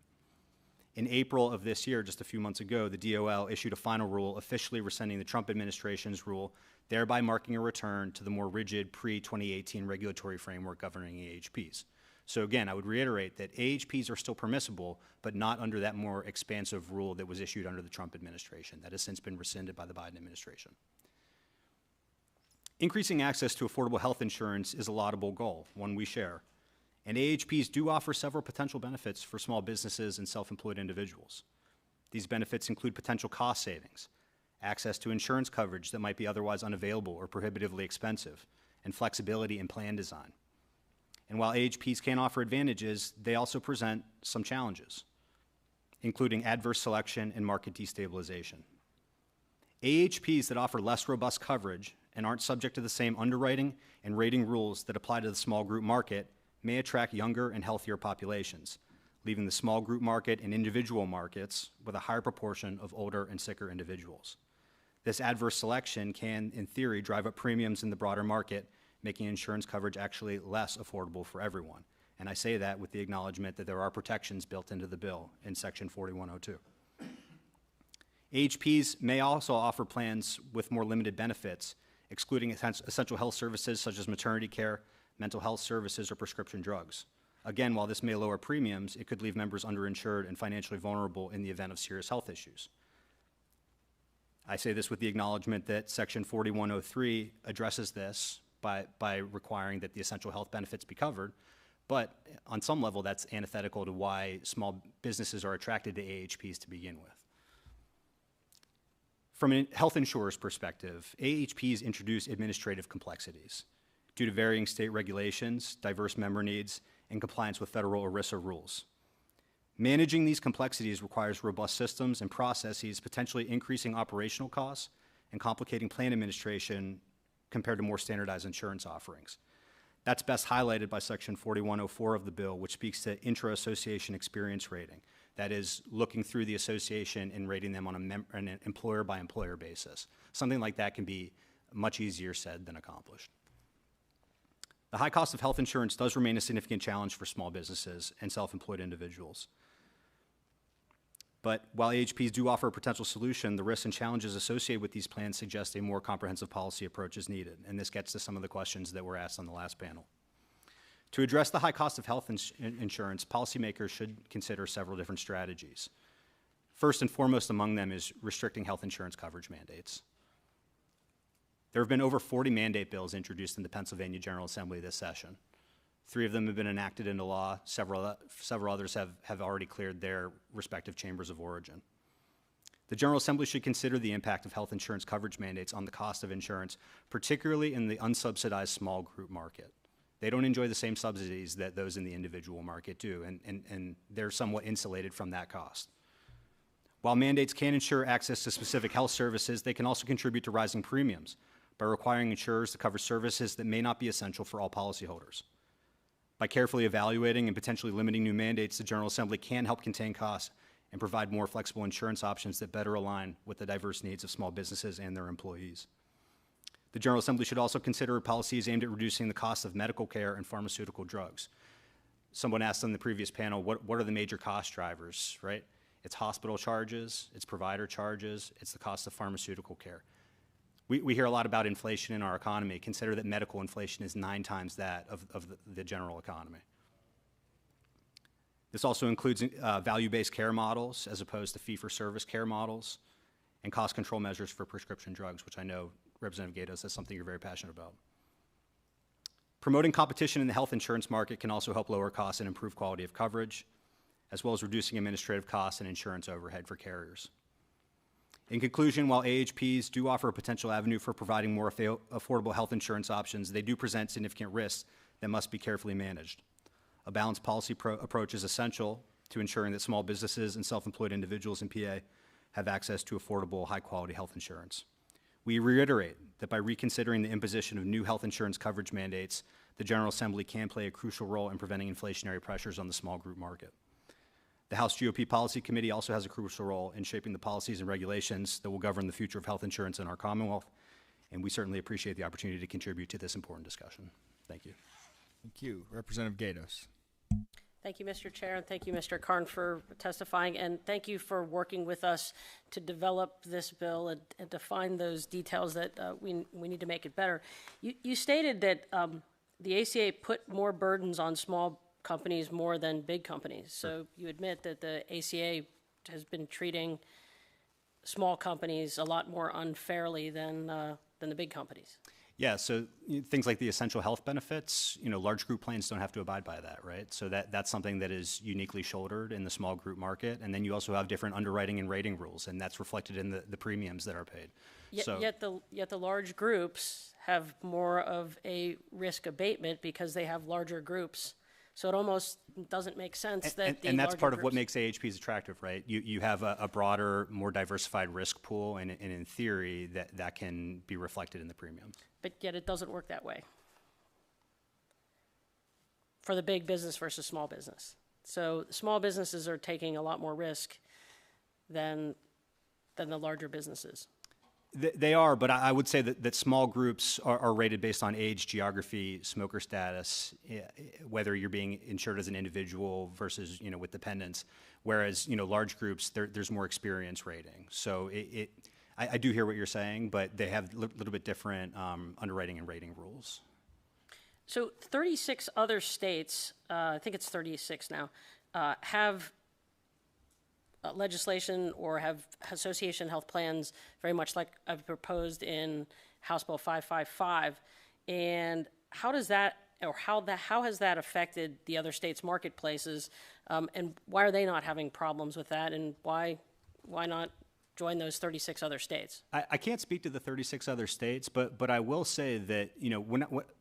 In April of this year, just a few months ago, the DOL issued a final rule officially rescinding the Trump administration's rule, thereby marking a return to the more rigid pre-2018 regulatory framework governing AHPs. So again, I would reiterate that AHPs are still permissible, but not under that more expansive rule that was issued under the Trump administration. That has since been rescinded by the Biden administration. Increasing access to affordable health insurance is a laudable goal, one we share. And AHPs do offer several potential benefits for small businesses and self-employed individuals. These benefits include potential cost savings, access to insurance coverage that might be otherwise unavailable or prohibitively expensive, and flexibility in plan design. And while AHPs can offer advantages, they also present some challenges, including adverse selection and market destabilization. AHPs that offer less robust coverage and aren't subject to the same underwriting and rating rules that apply to the small group market may attract younger and healthier populations, leaving the small group market and individual markets with a higher proportion of older and sicker individuals. This adverse selection can, in theory, drive up premiums in the broader market, making insurance coverage actually less affordable for everyone. And I say that with the acknowledgement that there are protections built into the bill in Section 4102. AHPs may also offer plans with more limited benefits, excluding essential health services such as maternity care, mental health services, or prescription drugs. Again, while this may lower premiums, it could leave members underinsured and financially vulnerable in the event of serious health issues. I say this with the acknowledgement that Section 4103 addresses this by requiring that the essential health benefits be covered, but on some level that's antithetical to why small businesses are attracted to AHPs to begin with. From a health insurer's perspective, AHPs introduce administrative complexities due to varying state regulations, diverse member needs, and compliance with federal ERISA rules. Managing these complexities requires robust systems and processes, potentially increasing operational costs and complicating plan administration compared to more standardized insurance offerings. That's best highlighted by Section 4104 of the bill, which speaks to intra-association experience rating. That is, looking through the association and rating them on an employer-by-employer basis. Something like that can be much easier said than accomplished. The high cost of health insurance does remain a significant challenge for small businesses and self-employed individuals. But while AHPs do offer a potential solution, the risks and challenges associated with these plans suggest a more comprehensive policy approach is needed, and this gets to some of the questions that were asked on the last panel. To address the high cost of health insurance, policymakers should consider several different strategies. First and foremost among them is restricting health insurance coverage mandates. There have been over 40 mandate bills introduced in the Pennsylvania General Assembly this session. 3 of them have been enacted into law. Several others have already cleared their respective chambers of origin. The General Assembly should consider the impact of health insurance coverage mandates on the cost of insurance, particularly in the unsubsidized small group market. They don't enjoy the same subsidies that those in the individual market do, and they're somewhat insulated from that cost. While mandates can ensure access to specific health services, they can also contribute to rising premiums by requiring insurers to cover services that may not be essential for all policyholders. By carefully evaluating and potentially limiting new mandates, the General Assembly can help contain costs and provide more flexible insurance options that better align with the diverse needs of small businesses and their employees. The General Assembly should also consider policies aimed at reducing the cost of medical care and pharmaceutical drugs. Someone asked on the previous panel, what are the major cost drivers, right? It's hospital charges, it's provider charges, it's the cost of pharmaceutical care. We hear a lot about inflation in our economy. Consider that medical inflation is 9 times that of the general economy. This also includes value-based care models as opposed to fee-for-service care models, and cost control measures for prescription drugs, which I know Representative Gatos, that's something you're very passionate about. Promoting competition in the health insurance market can also help lower costs and improve quality of coverage, as well as reducing administrative costs and insurance overhead for carriers. In conclusion, while AHPs do offer a potential avenue for providing more affordable health insurance options, they do present significant risks that must be carefully managed. A balanced policy approach is essential to ensuring that small businesses and self-employed individuals in PA have access to affordable, high-quality health insurance. We reiterate that by reconsidering the imposition of new health insurance coverage mandates the General Assembly can play a crucial role in preventing inflationary pressures on the small group market. The House GOP Policy Committee also has a crucial role in shaping the policies and regulations that will govern the future of health insurance in our Commonwealth, and we certainly appreciate the opportunity to contribute to this important discussion. Thank you. Thank you. Representative Gatos. Thank you, Mr. Chair, and thank you, Mr. Karn, for testifying, and thank you for working with us to develop this bill and to find those details that we need to make it better. You stated that the ACA put more burdens on small companies more than big companies. So you admit that the ACA has been treating small companies a lot more unfairly than the big companies. Yeah, so things like the essential health benefits, large group plans don't have to abide by that, right? So that's something that is uniquely shouldered in the small group market. And then you also have different underwriting and rating rules, and that's reflected in the premiums that are paid. Yet the large groups have more of a risk abatement because they have larger groups. So it almost doesn't make sense that and that's part of what makes AHPs attractive, right? You have a broader, more diversified risk pool, and in theory, that can be reflected in the premium. But yet it doesn't work that way for the big business versus small business. So small businesses are taking a lot more risk than the larger businesses. They are, but I would say that small groups are rated based on age, geography, smoker status, whether you're being insured as an individual versus, with dependents, whereas, large groups, there's more experience rating. So I do hear what you're saying, but they have a little bit different underwriting and rating rules. So 36 other states, I think it's 36 now, have legislation or have association health plans very much like I've proposed in House Bill 555. And how does that, or how has that affected the other states' marketplaces? And why are they not having problems with that? And why not join those 36 other states? I can't speak to the 36 other states, but I will say that,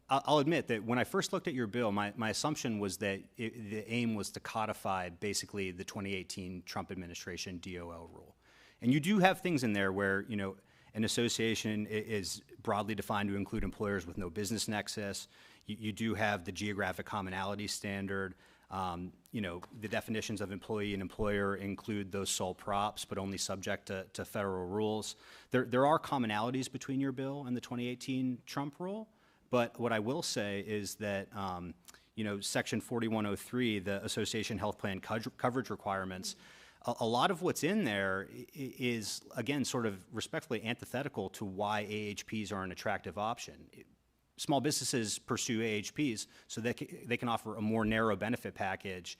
I'll admit that when I first looked at your bill, my assumption was that the aim was to codify basically the 2018 Trump administration DOL rule. And you do have things in there where, an association is broadly defined to include employers with no business nexus. You do have the geographic commonality standard. The definitions of employee and employer include those sole props, but only subject to federal rules. There are commonalities between your bill and the 2018 Trump rule, but what I will say is that, Section 4103, the association health plan coverage requirements, a lot of what's in there is, again, sort of respectfully antithetical to why AHPs are an attractive option. Small businesses pursue AHPs so they can offer a more narrow benefit package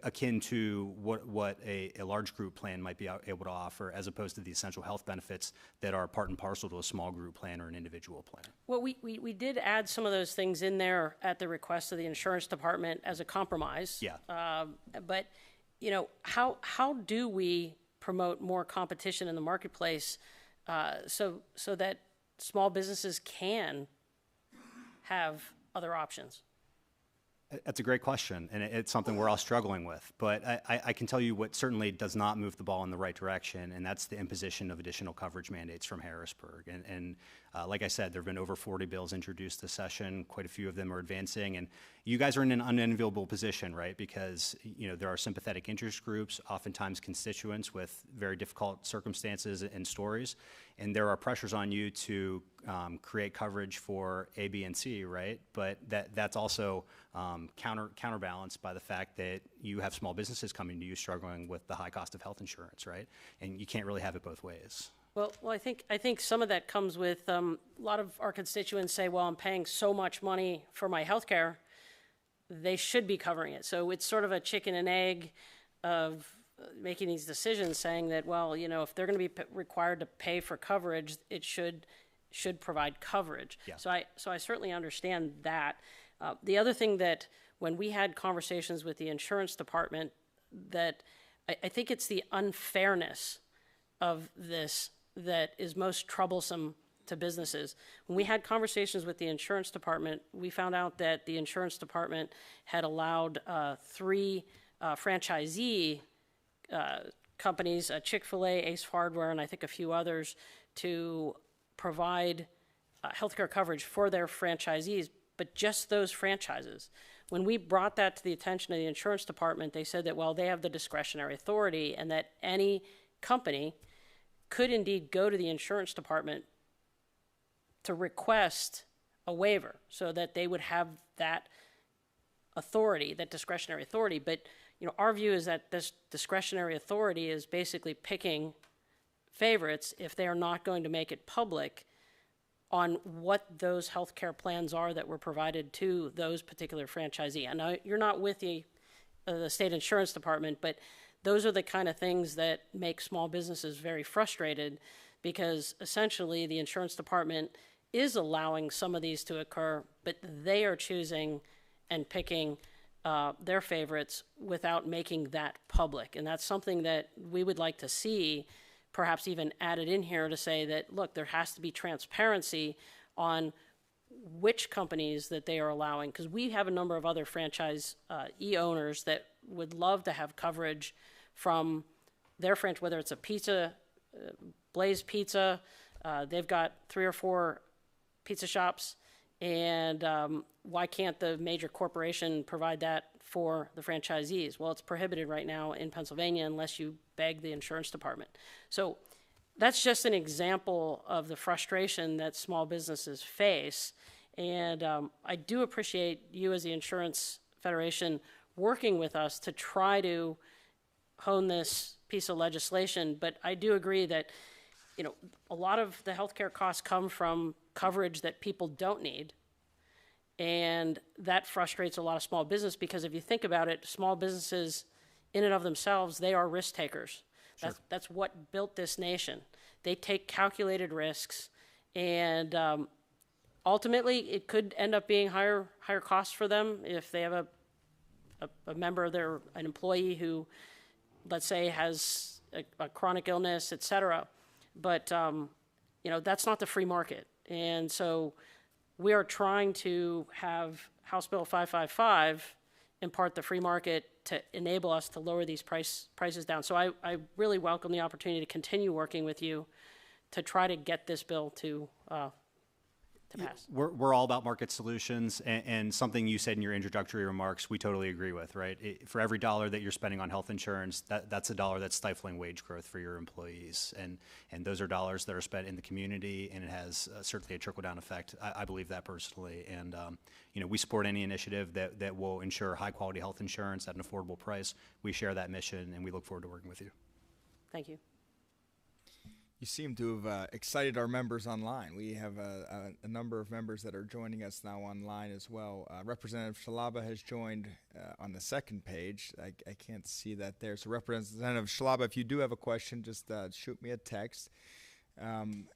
akin to what a large group plan might be able to offer, as opposed to the essential health benefits that are part and parcel to a small group plan or an individual plan. Well, we did add some of those things in there at the request of the insurance department as a compromise. Yeah. But, how do we promote more competition in the marketplace so that small businesses can have other options? That's a great question, and it's something we're all struggling with. But I can tell you what certainly does not move the ball in the right direction, and that's the imposition of additional coverage mandates from Harrisburg. And like I said, there have been over 40 bills introduced this session. Quite a few of them are advancing, and you guys are in an unenviable position, right? Because there are sympathetic interest groups, oftentimes constituents with very difficult circumstances and stories, and there are pressures on you to create coverage for A, B, and C, right? But that's also counterbalanced by the fact that you have small businesses coming to you struggling with the high cost of health insurance, right? And you can't really have it both ways. Well, I think some of that comes with a lot of our constituents say, well, I'm paying so much money for my health care, they should be covering it. So it's sort of a chicken and egg of making these decisions, saying that, well, if they're going to be required to pay for coverage, it should provide coverage. Yeah. So I certainly understand that. The other thing that when we had conversations with the insurance department, that I think it's the unfairness of this that is most troublesome to businesses. When we had conversations with the insurance department, we found out that the insurance department had allowed 3 franchisee companies, Chick-fil-A, Ace Hardware, and I think a few others, to provide healthcare coverage for their franchisees, but just those franchises. When we brought that to the attention of the insurance department, they said that, well, they have the discretionary authority and that any company could indeed go to the insurance department to request a waiver so that they would have that authority, that discretionary authority. But, our view is that this discretionary authority is basically picking favorites if they are not going to make it public on what those healthcare plans are that were provided to those particular franchisee. I know you're not with the state insurance department, but those are the kind of things that make small businesses very frustrated, because essentially the insurance department is allowing some of these to occur, but they are choosing and picking their favorites without making that public. And that's something that we would like to see perhaps even added in here to say that, look, there has to be transparency on which companies that they are allowing, because we have a number of other franchise owners that would love to have coverage from their franchise, whether it's a pizza, Blaze Pizza, they've got 3 or 4 pizza shops, and why can't the major corporation provide that for the franchisees? Well, it's prohibited right now in Pennsylvania unless you beg the insurance department. So that's just an example of the frustration that small businesses face. And I do appreciate you as the Insurance Federation working with us to try to hone this piece of legislation. But I do agree that, a lot of the healthcare costs come from coverage that people don't need. And that frustrates a lot of small business, because if you think about it, small businesses in and of themselves, they are risk takers. Sure. That's what built this nation. They take calculated risks, and ultimately it could end up being higher costs for them if they have a member of an employee who, let's say, has a chronic illness, et cetera. But, that's not the free market. And so we are trying to have House Bill 555 impart the free market to enable us to lower these prices down. So I really welcome the opportunity to continue working with you to try to get this bill to pass. We're all about market solutions, and something you said in your introductory remarks, we totally agree with, right? For every dollar that you're spending on health insurance, that's a dollar that's stifling wage growth for your employees. And those are dollars that are spent in the community, and it has certainly a trickle-down effect. I believe that personally. And, we support any initiative that will ensure high-quality health insurance at an affordable price. We share that mission, and we look forward to working with you. Thank you. You seem to have excited our members online. We have a number of members that are joining us now online as well. Representative Shalaba has joined on the second page. I can't see that there. So Representative Shalaba, if you do have a question, just shoot me a text. And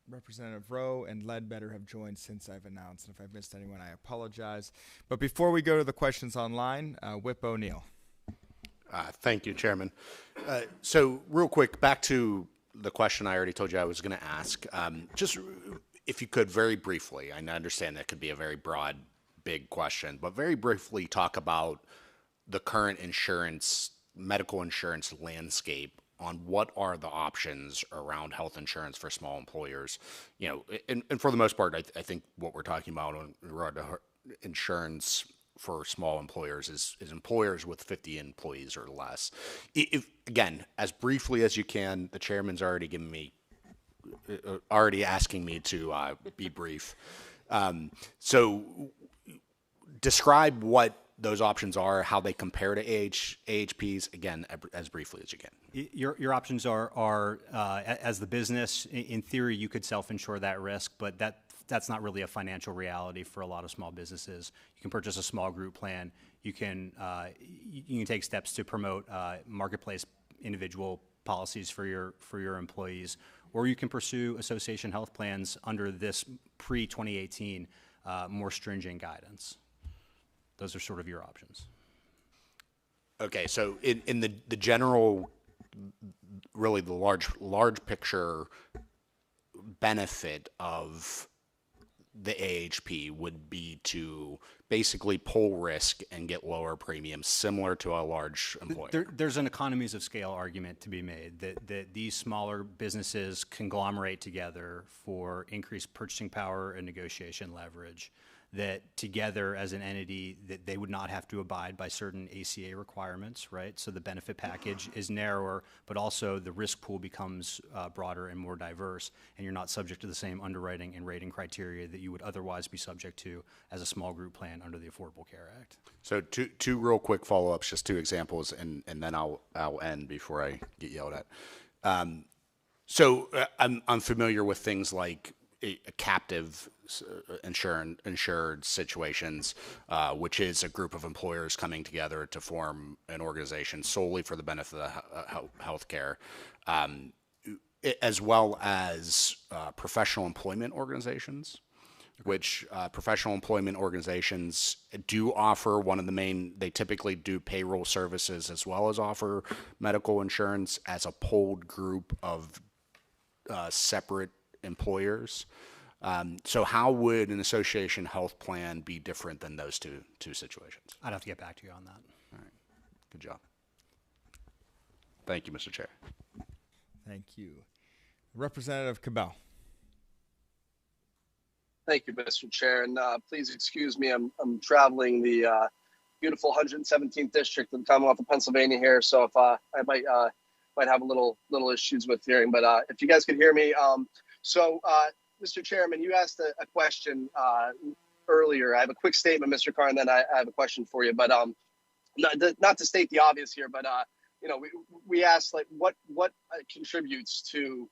Representative Rowe and Ledbetter have joined since I've announced. And if I've missed anyone, I apologize. But before we go to the questions online, Whip O'Neill. Thank you, Chairman. So real quick, back to the question I already told you I was going to ask. Just if you could very briefly, I understand that could be a very broad, big question, but very briefly talk about the current medical insurance landscape on what are the options around health insurance for small employers. And for the most part, I think what we're talking about in regard to insurance for small employers is employers with 50 employees or less. If again, as briefly as you can, the chairman's already asking me to be brief. So describe what those options are, how they compare to AHPs, again, as briefly as you can. Your options are as the business, in theory, you could self-insure that risk, but that's not really a financial reality for a lot of small businesses. You can purchase a small group plan. You can take steps to promote marketplace individual policies for your employees, or you can pursue association health plans under this pre-2018 more stringent guidance. Those are sort of your options. Okay, so in the general, really the large picture benefit of the AHP would be to basically pull risk and get lower premiums, similar to a large employer. There's an economies of scale argument to be made that these smaller businesses conglomerate together for increased purchasing power and negotiation leverage, that together as an entity that they would not have to abide by certain ACA requirements, right? So the benefit package is narrower, but also the risk pool becomes broader and more diverse, and you're not subject to the same underwriting and rating criteria that you would otherwise be subject to as a small group plan under the Affordable Care Act. So two real quick follow-ups, just two examples, and then I'll end before I get yelled at. I'm familiar with things like a captive insured situations, which is a group of employers coming together to form an organization solely for the benefit of healthcare, as well as professional employment organizations, which professional employment organizations do offer they typically do payroll services as well as offer medical insurance as a pooled group of separate employers. So how would an association health plan be different than those two situations? I'd have to get back to you on that. All right. Good job. Thank you, Mr. Chair. Thank you. Representative Cabell. Thank you, Mr. Chair. And please excuse me, I'm traveling the beautiful 117th district of the Commonwealth of Pennsylvania here. So if I might have a little issues with hearing, but if you guys could hear me. Mr. Chairman, you asked a question earlier. I have a quick statement, Mr. Carr, and then I have a question for you. But not to state the obvious here, but we asked like what contributes to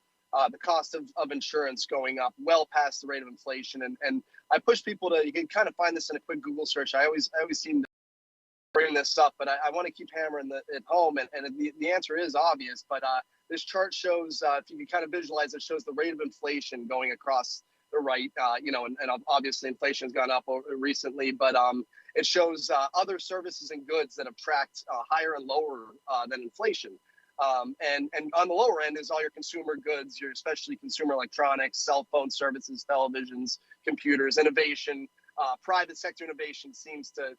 the cost of insurance going up well past the rate of inflation, and I push people you can kind of find this in a quick Google search. I always seem to bring this up, but I want to keep hammering it home, and the answer is obvious, but this chart shows, if you can kind of visualize, it shows the rate of inflation going across the right, and obviously inflation has gone up recently, but it shows other services and goods that have tracked higher and lower than inflation. And on the lower end is all your consumer goods, your especially consumer electronics, cell phone services, televisions, computers, innovation. Private sector innovation seems to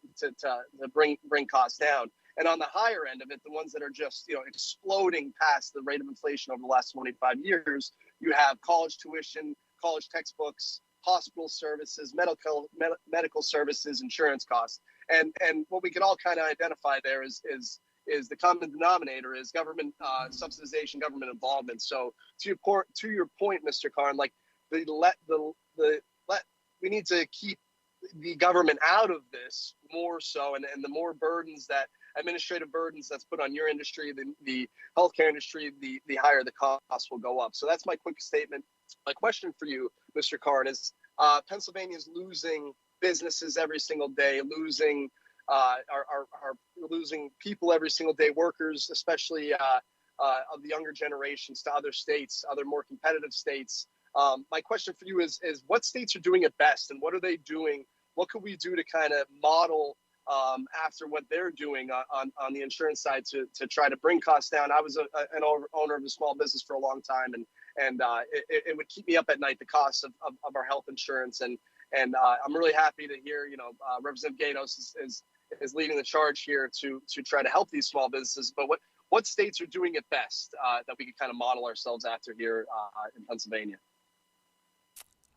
bring costs down. And on the higher end of it, the ones that are just exploding past the rate of inflation over the last 25 years, you have college tuition, college textbooks, hospital services, medical services, insurance costs. And what we can all kind of identify there is the common denominator is government subsidization, government involvement. So to your point, Mr. Karn, like we need to keep the government out of this more so, and the more administrative burdens that's put on your industry, the healthcare industry, the higher the costs will go up. So that's my quick statement. My question for you, Mr. Karn, is Pennsylvania is losing businesses every single day, losing losing people every single day, workers, especially of the younger generations, to other states, other more competitive states. My question for you is what states are doing it best, and what are they doing? What could we do to kind of model after what they're doing on the insurance side to try to bring costs down? I was an owner of a small business for a long time, and it would keep me up at night, the cost of our health insurance. And I'm really happy to hear, Representative Gatos is leading the charge here to try to help these small businesses. But what states are doing it best that we can kind of model ourselves after here in Pennsylvania?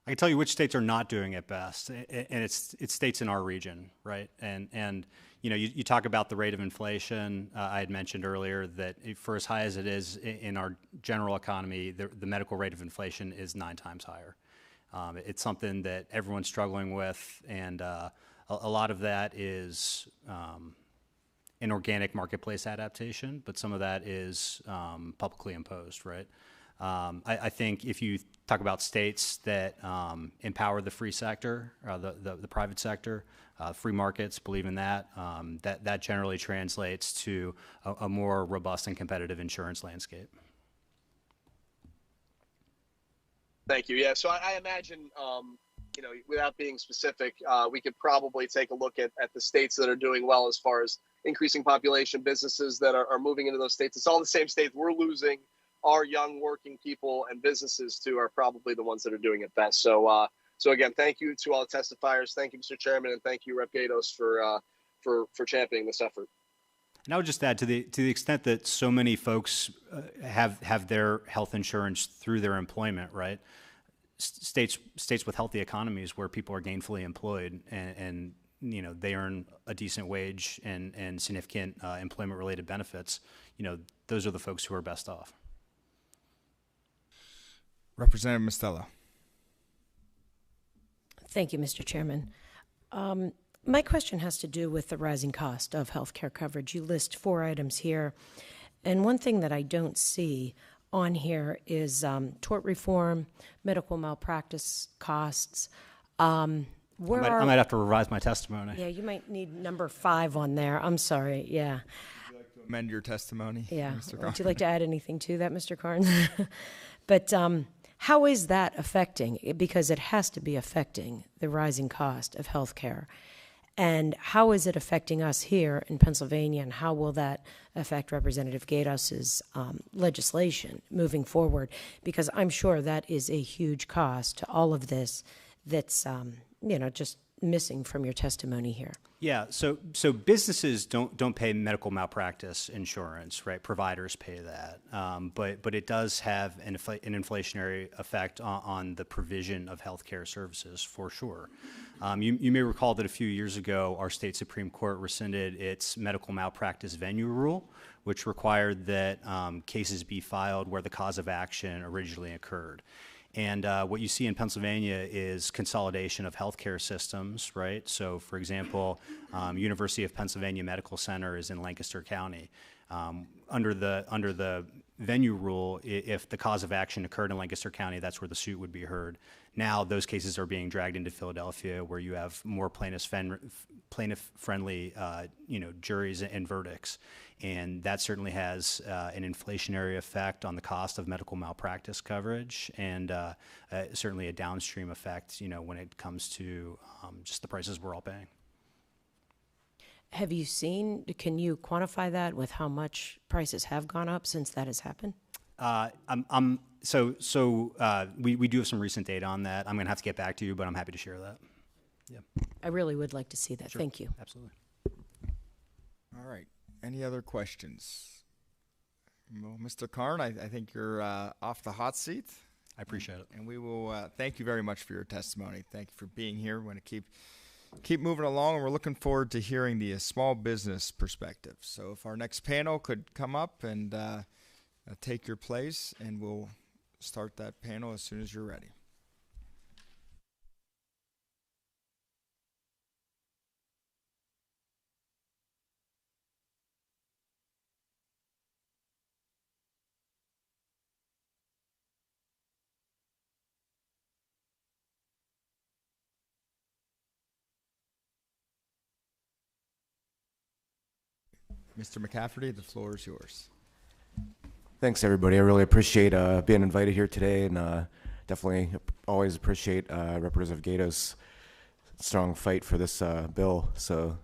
I can tell you which states are not doing it best, and it's states in our region, right? And you talk about the rate of inflation. I had mentioned earlier that for as high as it is in our general economy, the medical rate of inflation is 9 times higher. It's something that everyone's struggling with, and a lot of that is an organic marketplace adaptation, but some of that is publicly imposed, right? I think if you talk about states that empower the free sector, the private sector, free markets, believe in that, that generally translates to a more robust and competitive insurance landscape. Thank you. Yeah, so I imagine, without being specific, we could probably take a look at the states that are doing well as far as increasing population, businesses that are moving into those states. It's all the same states we're losing. Our young working people and businesses too are probably the ones that are doing it best. So So again, thank you to all the testifiers. Thank you, Mr. Chairman, and thank you, Rep. Gatos, for championing this effort. And I would just add, to the extent that so many folks have their health insurance through their employment, right? States with healthy economies where people are gainfully employed and they earn a decent wage and significant employment-related benefits. Those are the folks who are best off. Representative Mostello. Thank you, Mr. Chairman. My question has to do with the rising cost of health care coverage. You list 4 items here, and one thing that I don't see on here is tort reform, medical malpractice costs. I might have to revise my testimony. Yeah, you might need number 5 on there. I'm sorry. Yeah. Would you like to amend your testimony, Yeah. Mr. Carnes? Would you like to add anything to that, Mr. Carnes? But how is that affecting? Because it has to be affecting the rising cost of health care. And how is it affecting us here in Pennsylvania, and how will that affect Representative Gatos's legislation moving forward? Because I'm sure that is a huge cost to all of this that's, just missing from your testimony here. Yeah, so businesses don't pay medical malpractice insurance, right? Providers pay that, but it does have an inflationary effect on the provision of healthcare services for sure. You may recall that a few years ago, our state Supreme Court rescinded its medical malpractice venue rule, which required that cases be filed where the cause of action originally occurred. And what you see in Pennsylvania is consolidation of healthcare systems, right? So, for example, University of Pennsylvania Medical Center is in Lancaster County. Under the venue rule, if the cause of action occurred in Lancaster County, that's where the suit would be heard. Now, those cases are being dragged into Philadelphia, where you have more plaintiff-friendly, juries and verdicts. And that certainly has an inflationary effect on the cost of medical malpractice coverage, and certainly a downstream effect, when it comes to just the prices we're all paying. Have you seen, can you quantify that with how much prices have gone up since that has happened? We do have some recent data on that. I'm going to have to get back to you, but I'm happy to share that. Yeah. I really would like to see that. Sure. Thank you. Absolutely. All right. Any other questions? Well, Mr. Karn, I think you're off the hot seat. I appreciate it. And we will thank you very much for your testimony. Thank you for being here. We're going to keep moving along, and we're looking forward to hearing the small business perspective. So if our next panel could come up and take your place, and we'll start that panel as soon as you're ready. Mr. McCafferty, the floor is yours. Thanks, everybody. I really appreciate being invited here today, and definitely always appreciate Representative Gatos' strong fight for this bill. So,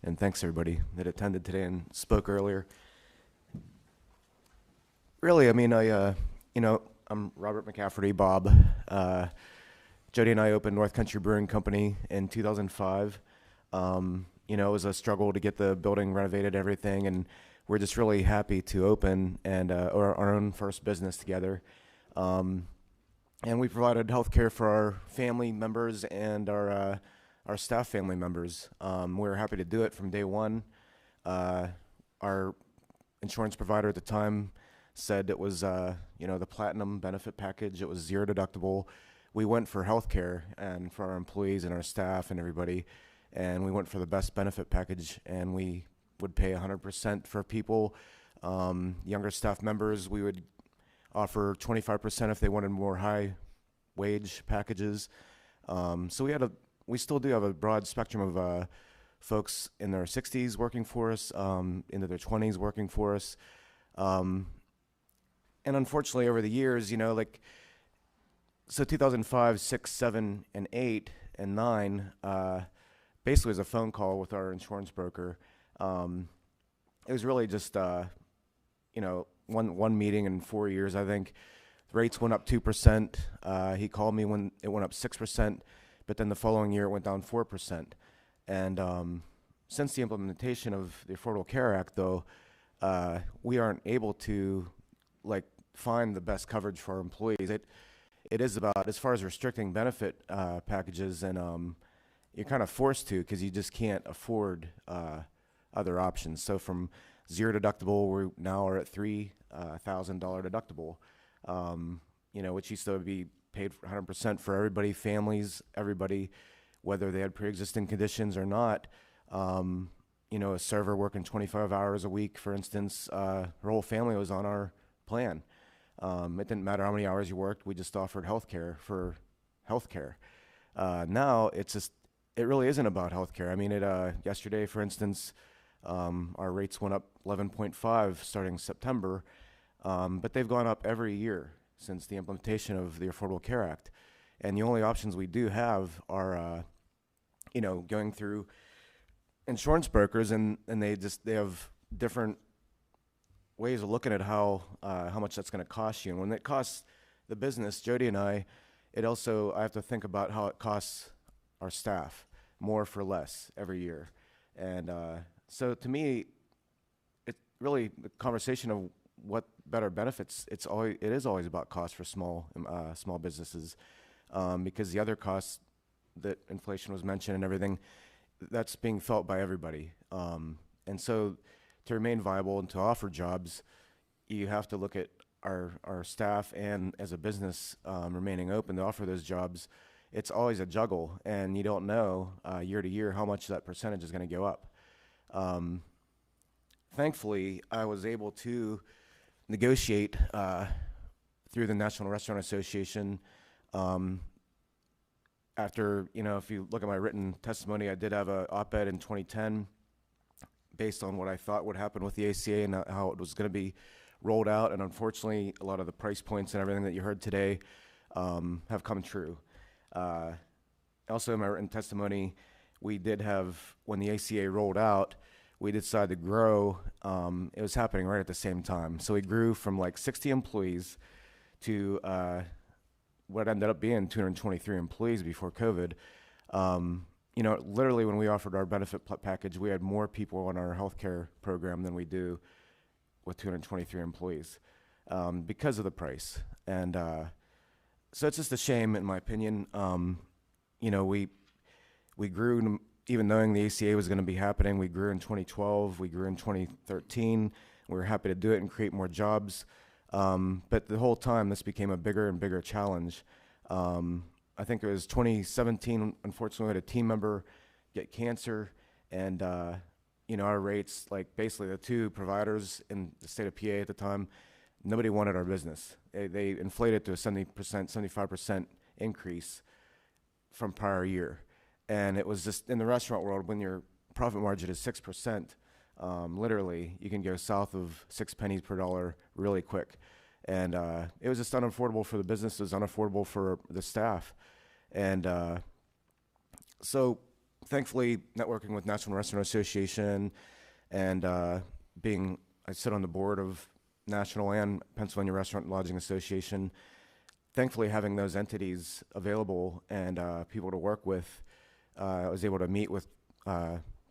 and thanks everybody that attended today and spoke earlier. Really, I mean, I'm Robert McCafferty, Bob. Jody and I opened North Country Brewing Company in 2005. It was a struggle to get the building renovated, everything, and we're just really happy to open and our own first business together. And we provided health care for our family members and our staff family members. We were happy to do it from day one. Our insurance provider at the time said it was, the platinum benefit package. It was 0 deductible. We went for health care and for our employees and our staff and everybody. And we went for the best benefit package, and we would pay 100% for people. Younger staff members, we would offer 25% if they wanted more high wage packages. So we still do have a broad spectrum of folks in their 60s working for us, into their 20s working for us. And unfortunately, over the years, so 2005, 6, 7, and 8, and 9, basically was a phone call with our insurance broker. It was really just, one meeting in 4 years, I think. the rates went up 2%. He called me when it went up 6%, but then the following year it went down 4%. And since the implementation of the Affordable Care Act, though, we aren't able to find the best coverage for our employees. It is about, as far as restricting benefit packages, and you're kind of forced to, because you just can't afford other options. So from zero deductible, we now are at $3,000 deductible, which used to be paid 100% for everybody, families, everybody, whether they had pre-existing conditions or not. A server working 25 hours a week, for instance, her whole family was on our plan. It didn't matter how many hours you worked. We just offered healthcare for healthcare. Now it really isn't about healthcare. I mean, yesterday, for instance, our rates went up 11.5 starting September, but they've gone up every year since the implementation of the Affordable Care Act. And the only options we do have are, going through insurance brokers, and they have different ways of looking at how much that's going to cost you. And when it costs the business, Jody and I have to think about how it costs our staff more for less every year. And so to me, it really, the conversation of what better benefits, it is always about cost for small businesses, because the other costs that inflation was mentioned and everything, that's being felt by everybody. And so to remain viable and to offer jobs, you have to look at our staff and as a business remaining open to offer those jobs. It's always a juggle, and you don't know year to year how much that percentage is going to go up. Thankfully, I was able to negotiate through the National Restaurant Association. After, if you look at my written testimony, I did have an op-ed in 2010 based on what I thought would happen with the ACA and how it was going to be rolled out. And unfortunately, a lot of the price points and everything that you heard today have come true. Also, in my written testimony, we did have, when the ACA rolled out, we decided to grow. It was happening right at the same time. So we grew from 60 employees to what ended up being 223 employees before COVID. Literally when we offered our benefit package, we had more people on our healthcare program than we do with 223 employees because of the price. And so it's just a shame, in my opinion. We grew, even knowing the ACA was going to be happening. We grew in 2012. We grew in 2013. We were happy to do it and create more jobs. But the whole time, this became a bigger and bigger challenge. I think it was 2017, unfortunately, we had a team member get cancer, and our rates, basically the two providers in the state of PA at the time, nobody wanted our business. They inflated to a 70%, 75% increase from prior year. And it was just, in the restaurant world, when your profit margin is 6%, literally, you can go south of 6 pennies per dollar really quick. And it was just unaffordable for the business. It was unaffordable for the staff. And so thankfully, networking with National Restaurant Association and I sit on the board of National and Pennsylvania Restaurant and Lodging Association, thankfully having those entities available and people to work with, I was able to meet with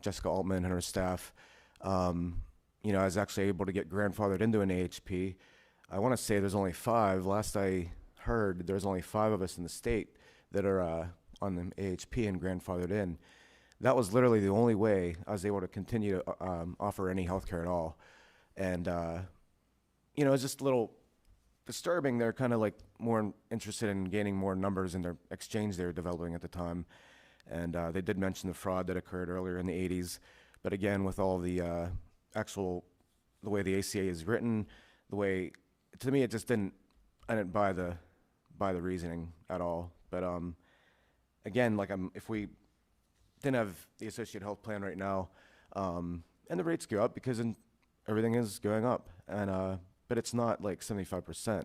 Jessica Altman and her staff. I was actually able to get grandfathered into an AHP. I want to say there's only 5. Last I heard, there's only 5 of us in the state that are on the AHP and grandfathered in. That was literally the only way I was able to continue to offer any health care at all. And, it was just a little disturbing. They're kind of more interested in gaining more numbers in their exchange they were developing at the time. And they did mention the fraud that occurred earlier in the 80s. But again, with all the the way the ACA is written, to me, it just I didn't buy the reasoning at all. But again, if we didn't have the associate health plan right now, and the rates go up because everything is going up, and but it's not 75%.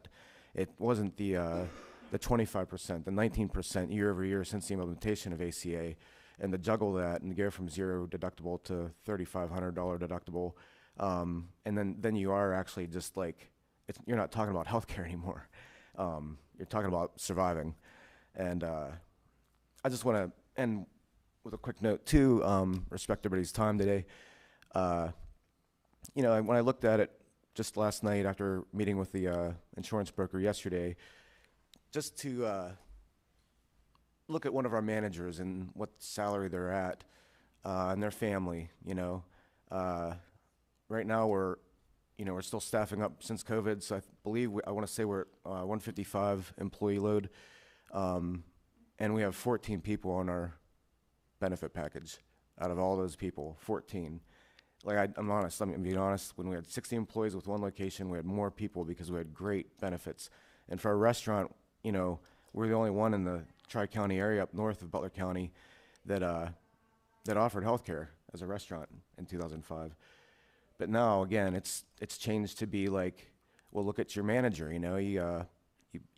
It wasn't the 25%, the 19% year over year since the implementation of ACA, and to juggle that and go from zero deductible to $3,500 deductible, and then you are actually just you're not talking about healthcare anymore. You're talking about surviving. And I just want to end with a quick note, too, respect everybody's time today. You know, when I looked at it just last night after meeting with the insurance broker yesterday, just to look at one of our managers and what salary they're at and their family, you know. Right now we're still staffing up since COVID, so I believe, I want to say we're at 155 employee load, and we have 14 people on our benefit package. Out of all those people, 14. Like, I'm honest, I'm being honest, when we had 60 employees with one location, we had more people because we had great benefits. And for a restaurant, you know, we're the only one in the Tri-County area up north of Butler County that offered healthcare as a restaurant in 2005. But now, again, it's changed to be like, well, look at your manager, you know, you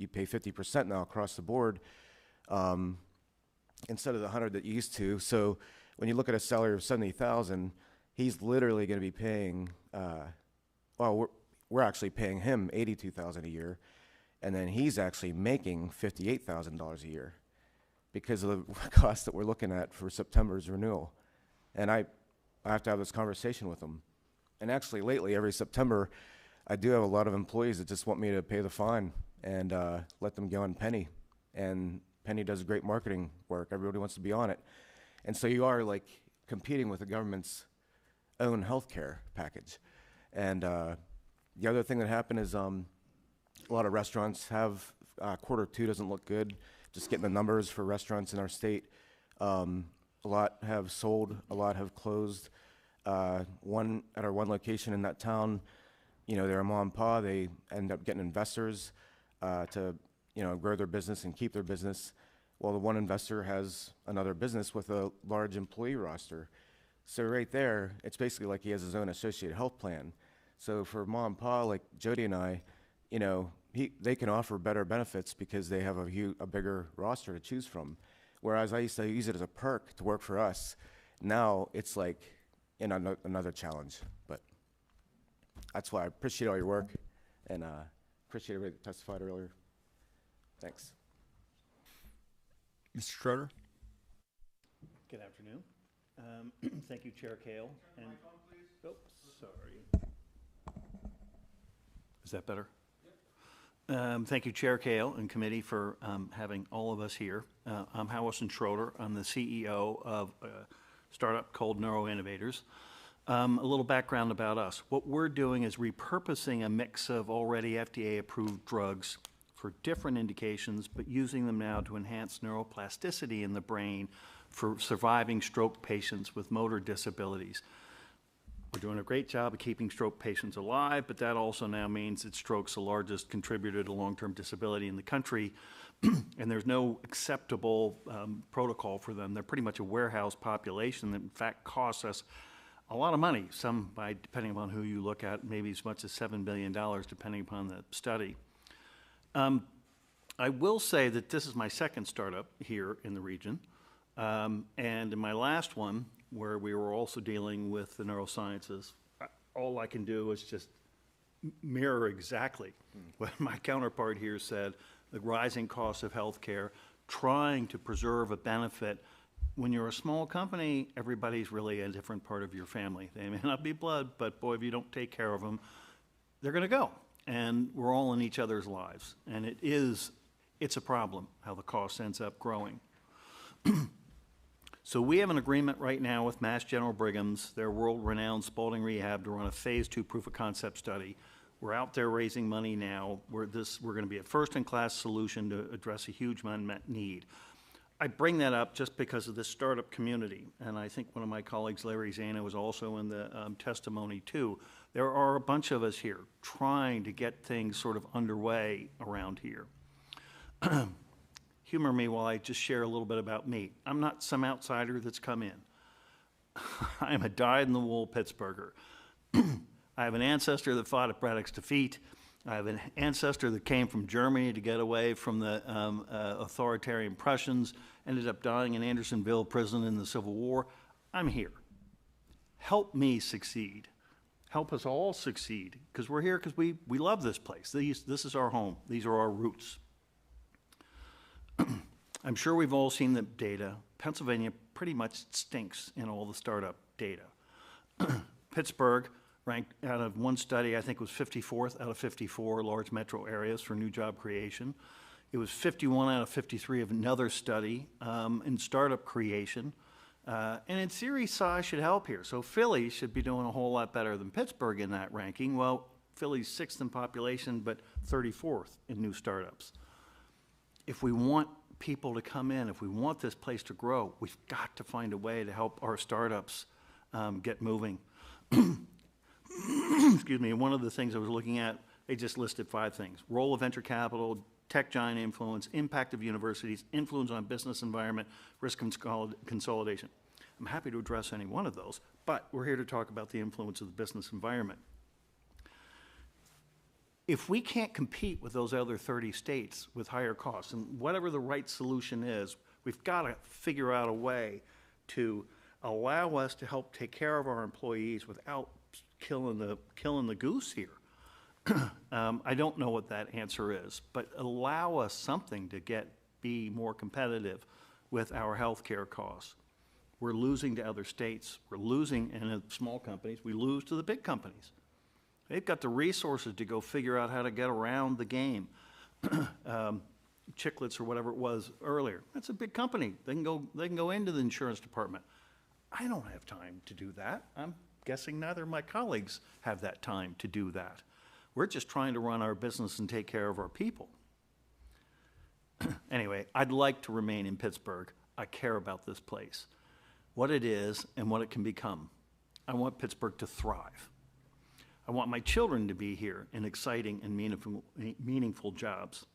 pay 50% now across the board, instead of the 100 that you used to. So when you look at a salary of 70,000, he's literally going to be paying, we're actually paying him 82,000 a year, and then he's actually making $58,000 a year because of the cost that we're looking at for September's renewal. And I have to have this conversation with him. And actually, lately, every September, I do have a lot of employees that just want me to pay the fine and let them go on Penny. And Penny does great marketing work. Everybody wants to be on it. And so you are, like, competing with the government's own health care package. And the other thing that happened is a lot of restaurants have quarter two doesn't look good. Just getting the numbers for restaurants in our state. A lot have sold, a lot have closed. One at our one location in that town, you know, they're a mom and pa. They end up getting investors to, you know, grow their business and keep their business. Well, the one investor has another business with a large employee roster. So right there, it's basically like he has his own associated health plan. So for mom and pa, like Jody and I, you know, they can offer better benefits because they have a bigger roster to choose from. Whereas I used to use it as a perk to work for us. Now it's like, you know, another challenge. But that's why I appreciate all your work and appreciate everybody that testified earlier. Thanks. Mr. Schroeder? Good afternoon. Thank you, Chair Kale. And, oh, sorry. Is that better? Yep. Thank you, Chair Kale and committee for having all of us here. I'm Howison Schroeder. I'm the CEO of a startup called Neuro Innovators. A little background about us. What we're doing is repurposing a mix of already FDA-approved drugs for different indications, but using them now to enhance neuroplasticity in the brain for surviving stroke patients with motor disabilities. We're doing a great job of keeping stroke patients alive, but that also now means that stroke's the largest contributor to long-term disability in the country, and there's no acceptable protocol for them. They're pretty much a warehouse population that in fact costs us a lot of money, some by, depending upon who you look at, maybe as much as $7 billion, depending upon the study. I will say that this is my second startup here in the region. And in my last one, where we were also dealing with the neurosciences, all I can do is just mirror exactly what my counterpart here said, the rising cost of healthcare, trying to preserve a benefit. When you're a small company, everybody's really a different part of your family. They may not be blood, but boy, if you don't take care of them, they're going to go. And we're all in each other's lives. And it's a problem how the cost ends up growing. So we have an agreement right now with Mass General Brigham's, their world-renowned Spalding Rehab, to run a phase 2 proof-of-concept study. We're out there raising money now. We're going to be a first-in-class solution to address a huge unmet need. I bring that up just because of this startup community, and I think one of my colleagues, Larry Zana, was also in the testimony too. There are a bunch of us here trying to get things sort of underway around here. Humor me while I just share a little bit about me. I'm not some outsider that's come in. I'm a dyed-in-the-wool Pittsburgher. I have an ancestor that fought at Braddock's defeat. I have an ancestor that came from Germany to get away from the authoritarian Prussians, ended up dying in Andersonville prison in the Civil War. I'm here. Help me succeed. help us all succeed, because we're here because we love this place. This is our home. These are our roots. I'm sure we've all seen the data. Pennsylvania pretty much stinks in all the startup data. Pittsburgh ranked out of one study, I think it was 54th out of 54 large metro areas for new job creation. It was 51 out of 53 of another study in startup creation. And in theory, size should help here. So Philly should be doing a whole lot better than Pittsburgh in that ranking. Well, Philly's 6th in population, but 34th in new startups. If we want people to come in, if we want this place to grow, we've got to find a way to help our startups get moving. Excuse me, one of the things I was looking at, they just listed 5 things. Role of venture capital, tech giant influence, impact of universities, influence on business environment, risk consolidation. I'm happy to address any one of those, but we're here to talk about the influence of the business environment. If we can't compete with those other 30 states with higher costs, and whatever the right solution is, we've got to figure out a way to allow us to help take care of our employees without killing the goose here. I don't know what that answer is, but allow us something to be more competitive with our healthcare costs. We're losing to other states. We're losing, and in small companies, we lose to the big companies. They've got the resources to go figure out how to get around the game. Chiclets or whatever it was earlier. That's a big company. They can go into the insurance department. I don't have time to do that. I'm guessing neither of my colleagues have that time to do that. We're just trying to run our business and take care of our people. Anyway, I'd like to remain in Pittsburgh. I care about this place, what it is and what it can become. I want Pittsburgh to thrive. I want my children to be here in exciting and meaningful jobs.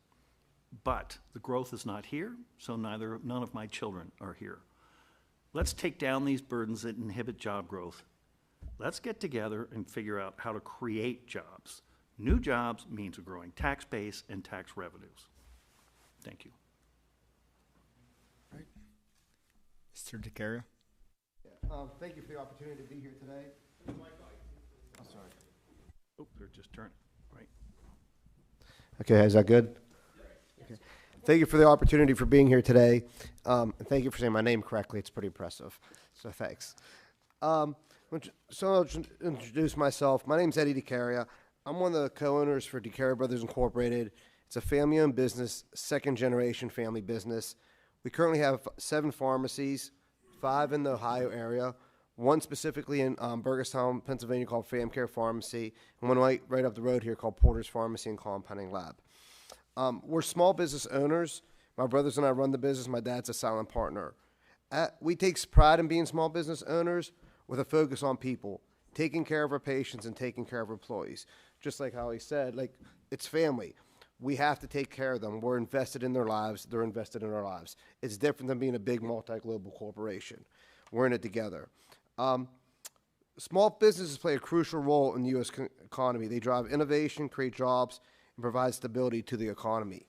But the growth is not here, so none of my children are here. Let's take down these burdens that inhibit job growth. Let's get together and figure out how to create jobs. New jobs means a growing tax base and tax revenues. Thank you. Right. Mr. DeCaria. Thank you for the opportunity to be here today. I'm sorry. Oh, they're just turning, right? Okay, is that good? Okay. Thank you for the opportunity for being here today. And thank you for saying my name correctly. It's pretty impressive. So thanks. So I'll introduce myself. My name's Eddie DeCaria. I'm one of the co-owners for DeCaria Brothers Incorporated. It's a family-owned business, second-generation family business. We currently have 7 pharmacies, 5 in the Ohio area, 1 specifically in Burgestown, Pennsylvania called FamCare Pharmacy, and 1 right up the road here called Porter's Pharmacy and Compounding Lab. We're small business owners. My brothers and I run the business. My dad's a silent partner. We take pride in being small business owners with a focus on people, taking care of our patients and taking care of our employees. Just like how he said, like, it's family. We have to take care of them. We're invested in their lives. They're invested in our lives. It's different than being a big multi-global corporation. We're in it together. Small businesses play a crucial role in the U.S. economy. They drive innovation, create jobs, and provide stability to the economy.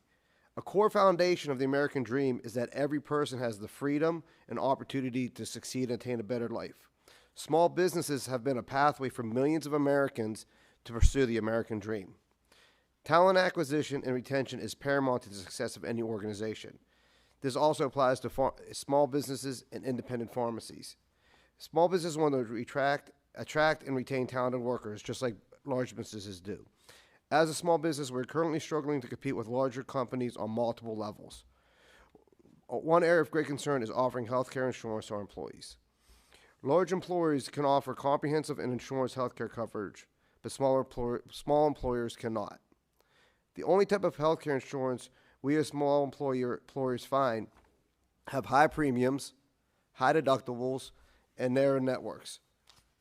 A core foundation of the American dream is that every person has the freedom and opportunity to succeed and attain a better life. Small businesses have been a pathway for millions of Americans to pursue the American dream. Talent acquisition and retention is paramount to the success of any organization. This also applies to small businesses and independent pharmacies. Small businesses want to attract and retain talented workers, just like large businesses do. As a small business, we're currently struggling to compete with larger companies on multiple levels. One area of great concern is offering healthcare insurance to our employees. Large employers can offer comprehensive and insurance healthcare coverage, but small employers cannot. The only type of healthcare insurance we as small employers find have high premiums, high deductibles, and narrow networks.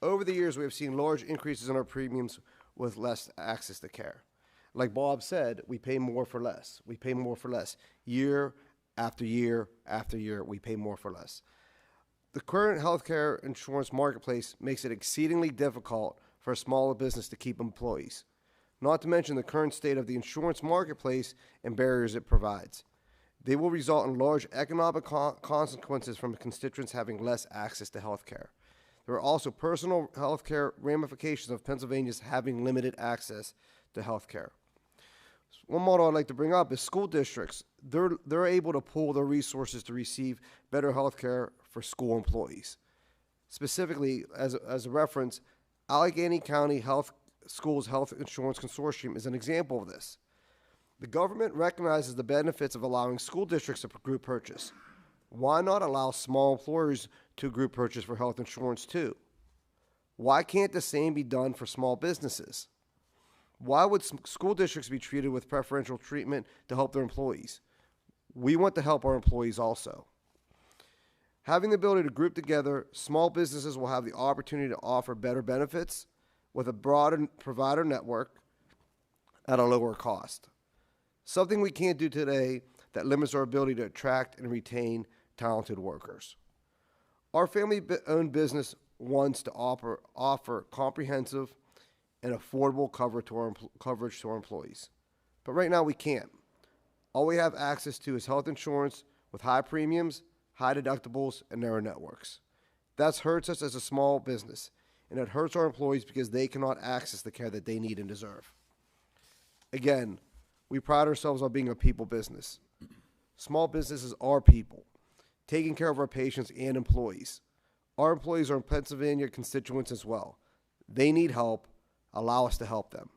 Over the years, we have seen large increases in our premiums with less access to care. Like Bob said, we pay more for less. We pay more for less. Year after year after year, we pay more for less. The current healthcare insurance marketplace makes it exceedingly difficult for a smaller business to keep employees, not to mention the current state of the insurance marketplace and barriers it provides. They will result in large economic consequences from constituents having less access to health care. There are also personal health care ramifications of Pennsylvania's having limited access to health care. One model I'd like to bring up is school districts. They're able to pool their resources to receive better health care for school employees. Specifically, as a reference, Allegheny County Schools Health Insurance Consortium is an example of this. The government recognizes the benefits of allowing school districts to group purchase. Why not allow small employers to group purchase for health insurance too? Why can't the same be done for small businesses? Why would school districts be treated with preferential treatment to help their employees? We want to help our employees also. Having the ability to group together, small businesses will have the opportunity to offer better benefits with a broader provider network at a lower cost. Something we can't do today that limits our ability to attract and retain talented workers. Our family-owned business wants to offer comprehensive and affordable coverage to our employees. But right now we can't. All we have access to is health insurance with high premiums, high deductibles, and narrow networks. That hurts us as a small business, and it hurts our employees because they cannot access the care that they need and deserve. Again, we pride ourselves on being a people business. Small businesses are people, taking care of our patients and employees. Our employees are Pennsylvania constituents as well. They need help. Allow us to help them.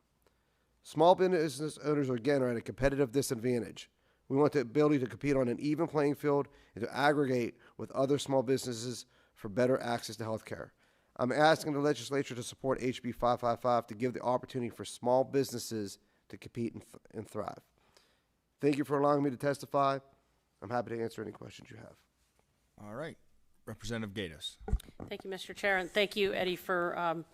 Small business owners, again, are at a competitive disadvantage. We want the ability to compete on an even playing field and to aggregate with other small businesses for better access to health care. I'm asking the legislature to support HB 555 to give the opportunity for small businesses to compete and thrive. Thank you for allowing me to testify. I'm happy to answer any questions you have. All right. Representative Gatos. Thank you, Mr. Chair, and thank you, Eddie, for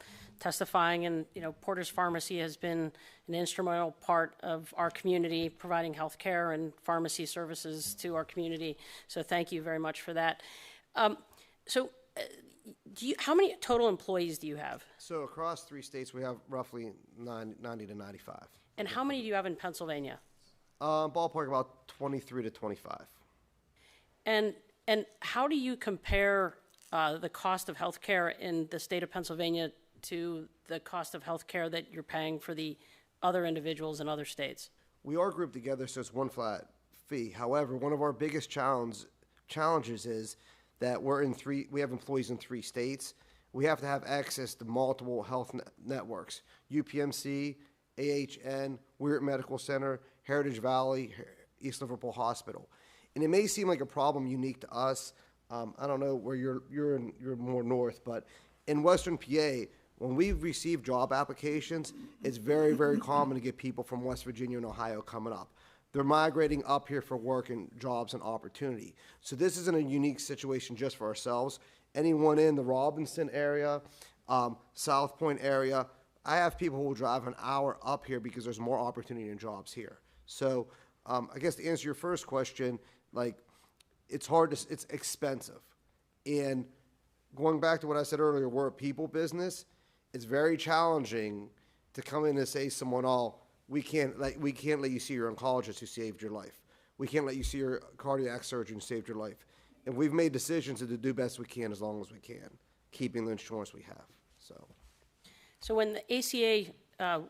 testifying. And, you know, Porter's Pharmacy has been an instrumental part of our community, providing health care and pharmacy services to our community. So thank you very much for that. How many total employees do you have? So across 3 states, we have roughly 90 to 95. And how many do you have in Pennsylvania? Ballpark about 23 to 25. And how do you compare the cost of health care in the state of Pennsylvania to the cost of health care that you're paying for the other individuals in other states? We are grouped together, so it's one flat fee. However, one of our biggest challenges is that we have employees in 3 states. We have to have access to multiple health networks: UPMC, AHN, Weird Medical Center, Heritage Valley, East Liverpool Hospital. And it may seem like a problem unique to us. I don't know where you're more north, but in Western PA, when we've received job applications, it's very, very common to get people from West Virginia and Ohio coming up. They're migrating up here for work and jobs and opportunity. So this isn't a unique situation just for ourselves. Anyone in the Robinson area, South Point area, I have people who will drive an hour up here because there's more opportunity and jobs here. So I guess to answer your first question, it's expensive. And going back to what I said earlier, we're a people business. It's very challenging to come in and say to someone, we can't let you see your oncologist who saved your life. We can't let you see your cardiac surgeon who saved your life. And we've made decisions to do best we can as long as we can, keeping the insurance we have. So when the ACA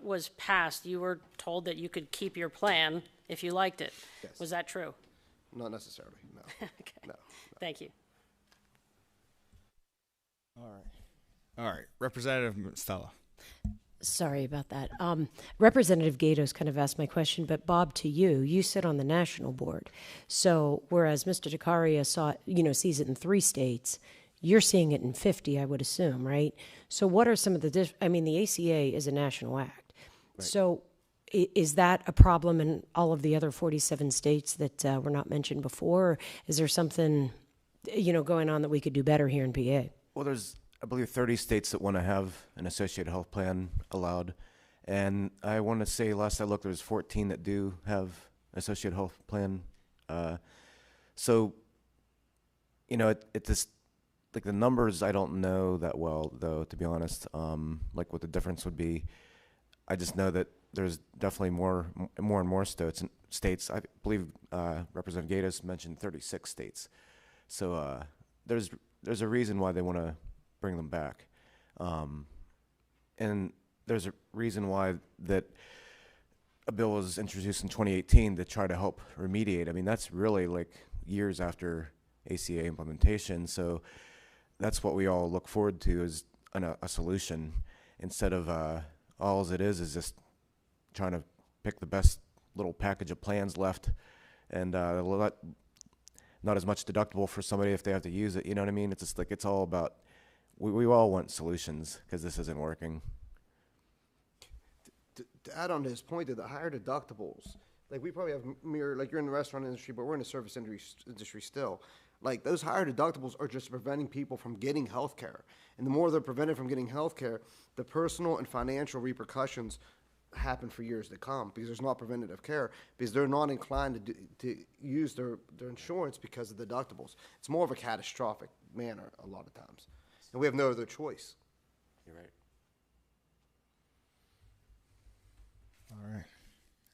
was passed, you were told that you could keep your plan if you liked it. Yes. Was that true? Not necessarily, no. Okay. No. Thank you. All right. Representative Stella. Sorry about that. Representative Gatos kind of asked my question, but Bob, to you sit on the national board. So whereas Mr. Dakaria sees it in 3 states, you're seeing it in 50, I would assume, right? So what are some of the the ACA is a national act. Right. So is that a problem in all of the other 47 states that were not mentioned before? Or is there something, going on that we could do better here in PA? Well, there's, I believe, 30 states that want to have an associated health plan allowed. And I want to say, last I looked, there's 14 that do have associated health plan. It just, the numbers, I don't know that well, though, to be honest, what the difference would be. I just know that there's definitely more and more states. I believe Representative Gatos mentioned 36 states. So there's a reason why they want to bring them back. And there's a reason why that a bill was introduced in 2018 to try to help remediate. I mean, that's really like years after ACA implementation. So that's what we all look forward to, is a solution, instead of all it is just trying to pick the best little package of plans left, and not as much deductible for somebody if they have to use it. You know what I mean? It's just like, it's all about, we all want solutions because this isn't working. To add on to his point, the higher deductibles, like we probably have like you're in the restaurant industry, but we're in the service industry still. Like those higher deductibles are just preventing people from getting health care. And the more they're prevented from getting health care, the personal and financial repercussions happen for years to come, because there's not preventative care, because they're not inclined to use their insurance because of the deductibles. It's more of a catastrophic manner a lot of times. And we have no other choice. You're right. All right.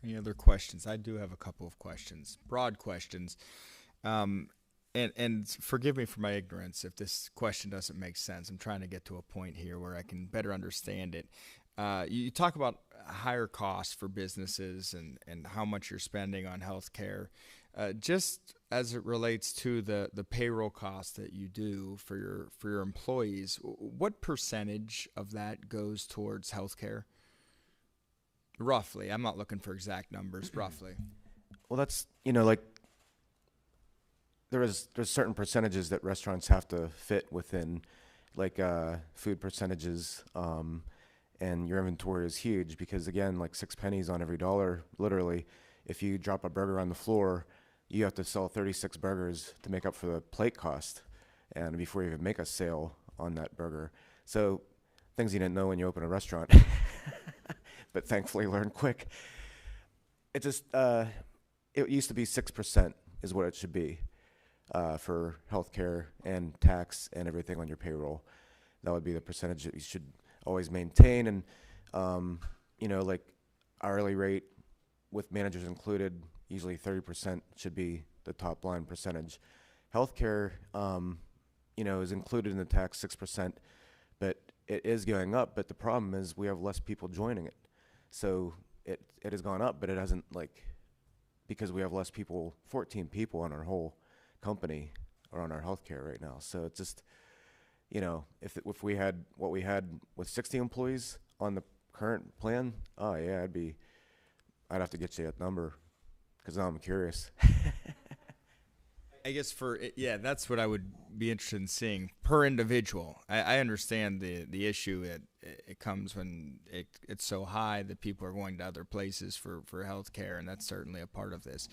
Any other questions? I do have a couple of questions, broad questions. And forgive me for my ignorance if this question doesn't make sense. I'm trying to get to a point here where I can better understand it. You talk about higher costs for businesses and how much you're spending on healthcare. Just as it relates to the payroll costs that you do for your employees, what percentage of that goes towards healthcare? Roughly. I'm not looking for exact numbers, roughly. Well, that's, like, there's certain percentages that restaurants have to fit within, like food percentages, and your inventory is huge because, again, like 6 pennies on every dollar, literally. If you drop a burger on the floor, you have to sell 36 burgers to make up for the plate cost, and before you even make a sale on that burger. So things you didn't know when you open a restaurant, but thankfully learn quick. It just, it used to be 6% is what it should be. For healthcare and tax and everything on your payroll. That would be the percentage that you should always maintain. And, like hourly rate with managers included, usually 30% should be the top line percentage. Healthcare, is included in the tax 6%, but it is going up. But the problem is we have less people joining it. So it has gone up, but it hasn't, because we have less people, 14 people on our whole company or on our healthcare right now. So it's just, if we had what we had with 60 employees on the current plan, oh yeah, I'd have to get you that number, because now I'm curious. I guess that's what I would be interested in seeing per individual. I understand the issue. It comes when it's so high that people are going to other places for health care, and that's certainly a part of this.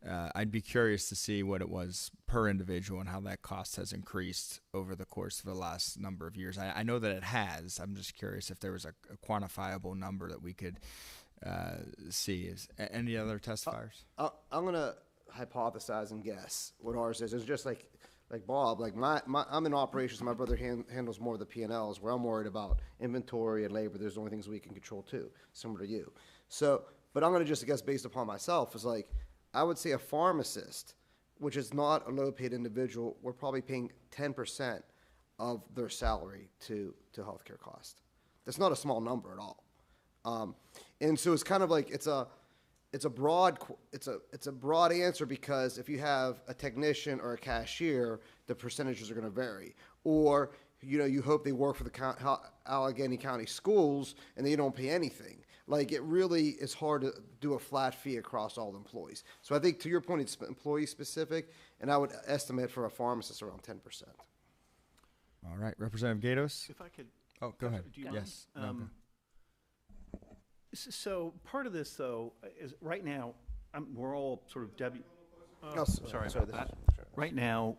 I'd be curious to see what it was per individual and how that cost has increased over the course of the last number of years. I know that it has. I'm just curious if there was a quantifiable number that we could see. Any other testifiers? I'm going to hypothesize and guess what ours is. It's just like Bob, like I'm in operations. My brother handles more of the P&Ls, where I'm worried about inventory and labor. There's only things we can control too, similar to you. So, but I'm going to just guess based upon myself, is like, I would say a pharmacist, which is not a low-paid individual, we're probably paying 10% of their salary to healthcare cost. That's not a small number at all. And so it's kind of like it's a broad answer, because if you have a technician or a cashier, the percentages are going to vary. Or you hope they work for the Allegheny County schools and they don't pay anything. Like, it really is hard to do a flat fee across all employees. So I think, to your point, it's employee specific, and I would estimate for a pharmacist around 10%. All right, Representative Gatos. If I could. Oh, go ahead. Do you Yes. mind? So part of this, though, is right now we're all sort of sorry about that. Right now,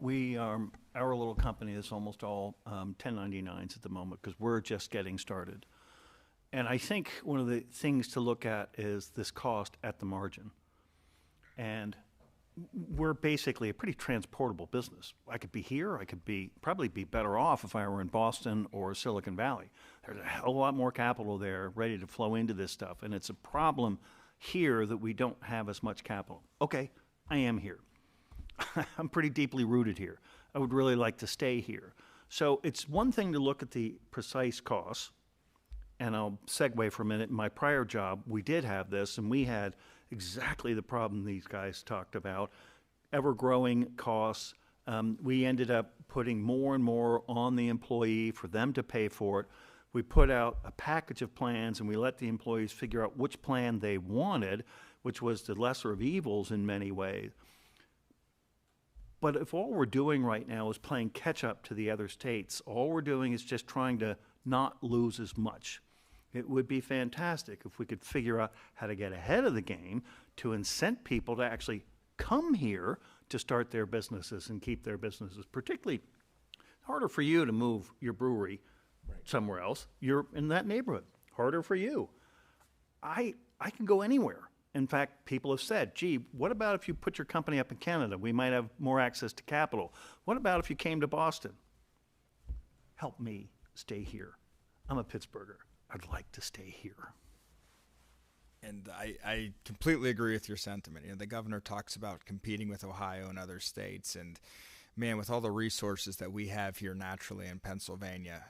our little company is almost all 1099s at the moment, because we're just getting started. And I think one of the things to look at is this cost at the margin. And we're basically a pretty transportable business. I could be here. I could probably be better off if I were in Boston or Silicon Valley. There's a hell of a lot more capital there ready to flow into this stuff. And it's a problem here that we don't have as much capital. Okay, I am here. I'm pretty deeply rooted here. I would really like to stay here. So it's one thing to look at the precise costs, and I'll segue for a minute. In my prior job, we did have this, and we had exactly the problem these guys talked about, ever-growing costs. We ended up putting more and more on the employee for them to pay for it. We put out a package of plans, and we let the employees figure out which plan they wanted, which was the lesser of evils in many ways. But if all we're doing right now is playing catch-up to the other states, all we're doing is just trying to not lose as much. It would be fantastic if we could figure out how to get ahead of the game to incent people to actually come here to start their businesses and keep their businesses. Particularly, harder for you to move your brewery somewhere else. You're in that neighborhood. Harder for you. I can go anywhere. In fact, people have said, gee, what about if you put your company up in Canada? We might have more access to capital. What about if you came to Boston? Help me stay here. I'm a Pittsburgher. I'd like to stay here. And I completely agree with your sentiment. You know, the governor talks about competing with Ohio and other states, and man, with all the resources that we have here naturally in Pennsylvania,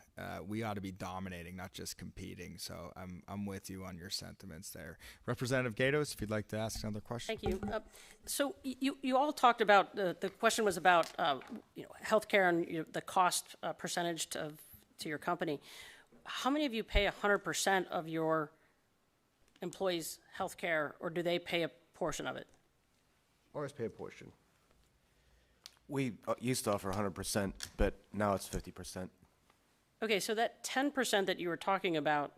we ought to be dominating, not just competing. So I'm with you on your sentiments there. Representative Gatos, if you'd like to ask another question. Thank you. So you all talked about, the question was about healthcare and the cost percentage to your company. How many of you pay 100% of your employees' health care, or do they pay a portion of it? Always pay a portion. We used to offer 100%, but now it's 50%. Okay, so that 10% that you were talking about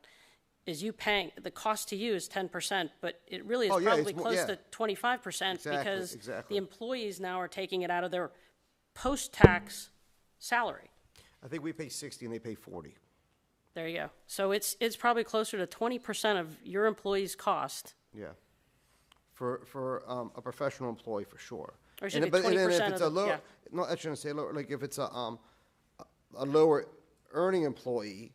is you paying, the cost to you is 10%, but it really is probably close to 25% because the employees now are taking it out of their post-tax salary. I think we pay 60 and they pay 40. There you go. So it's probably closer to 20% of your employees' cost. Yeah, for a professional employee for sure. Or should it be 20% of the, yeah. No, I shouldn't say lower. Like if it's a lower earning employee,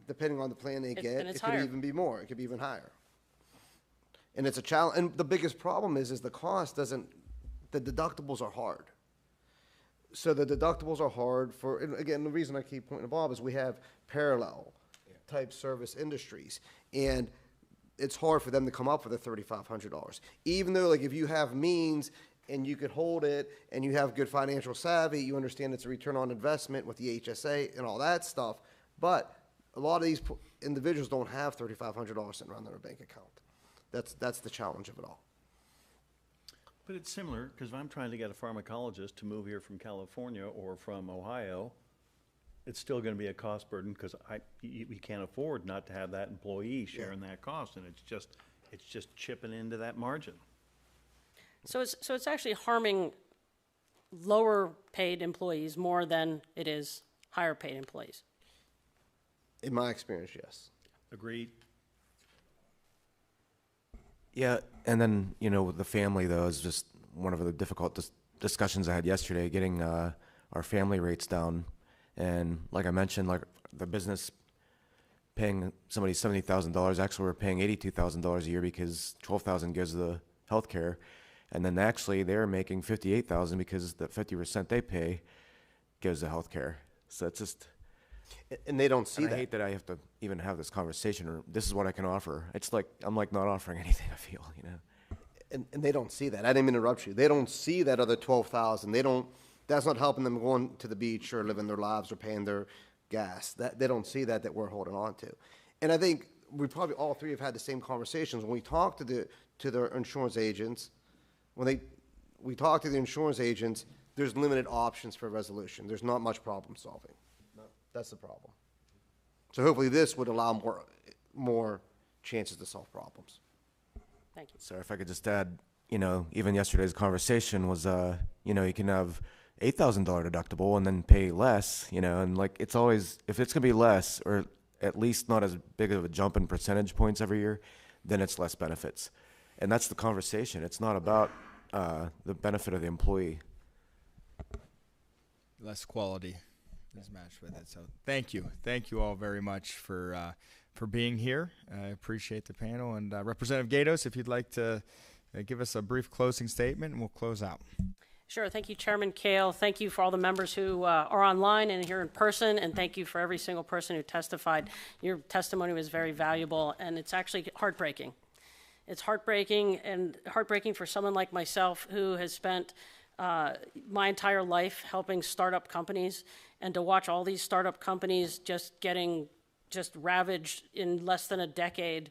depending on the plan they get, it could even be more. It could be even higher. And it's a challenge. And the biggest problem is the cost doesn't. The deductibles are hard. So the deductibles are hard for. And again, the reason I keep pointing to Bob is we have parallel type service industries, and it's hard for them to come up with the $3,500. Even though, like, if you have means and you could hold it and you have good financial savvy, you understand it's a return on investment with the HSA and all that stuff. But a lot of these individuals don't have $3,500 sitting around in their bank account. That's the challenge of it all. But it's similar, because if I'm trying to get a pharmacologist to move here from California or from Ohio, it's still going to be a cost burden because we can't afford not to have that employee sharing that cost, and it's just chipping into that margin. So it's actually harming lower paid employees more than it is higher paid employees. In my experience, yes. Agreed. Yeah, and then, with the family, though, is just one of the difficult discussions I had yesterday, getting our family rates down. And like I mentioned, like the business paying somebody $70,000, actually we're paying $82,000 a year because $12,000 goes to the health care. And then actually they're making $58,000 because the 50% they pay goes to health care. So it's just... And they don't see that. I hate that I have to even have this conversation, or this is what I can offer. It's like, I'm like not offering anything, I feel, And they don't see that. I didn't mean to interrupt you. They don't see that other $12,000. That's not helping them going to the beach or living their lives or paying their gas. They don't see that we're holding on to. And I think we probably all three have had the same conversations. When we talk to the insurance agents, we talk to the insurance agents, there's limited options for resolution. There's not much problem solving. That's the problem. So hopefully this would allow more chances to solve problems. Thank you. So if I could just add, even yesterday's conversation was, you can have $8,000 deductible and then pay less, and like it's always, if it's going to be less or at least not as big of a jump in percentage points every year, then it's less benefits. And that's the conversation. It's not about the benefit of the employee. Less quality is matched with it. So thank you all very much for being here. I appreciate the panel. And Representative Gatos, if you'd like to give us a brief closing statement, and we'll close out. Sure. Thank you, Chairman Kale. Thank you for all the members who are online and here in person, and thank you for every single person who testified. Your testimony was very valuable, and it's actually heartbreaking. It's heartbreaking, and heartbreaking for someone like myself who has spent my entire life helping startup companies, and to watch all these startup companies getting ravaged in less than a decade,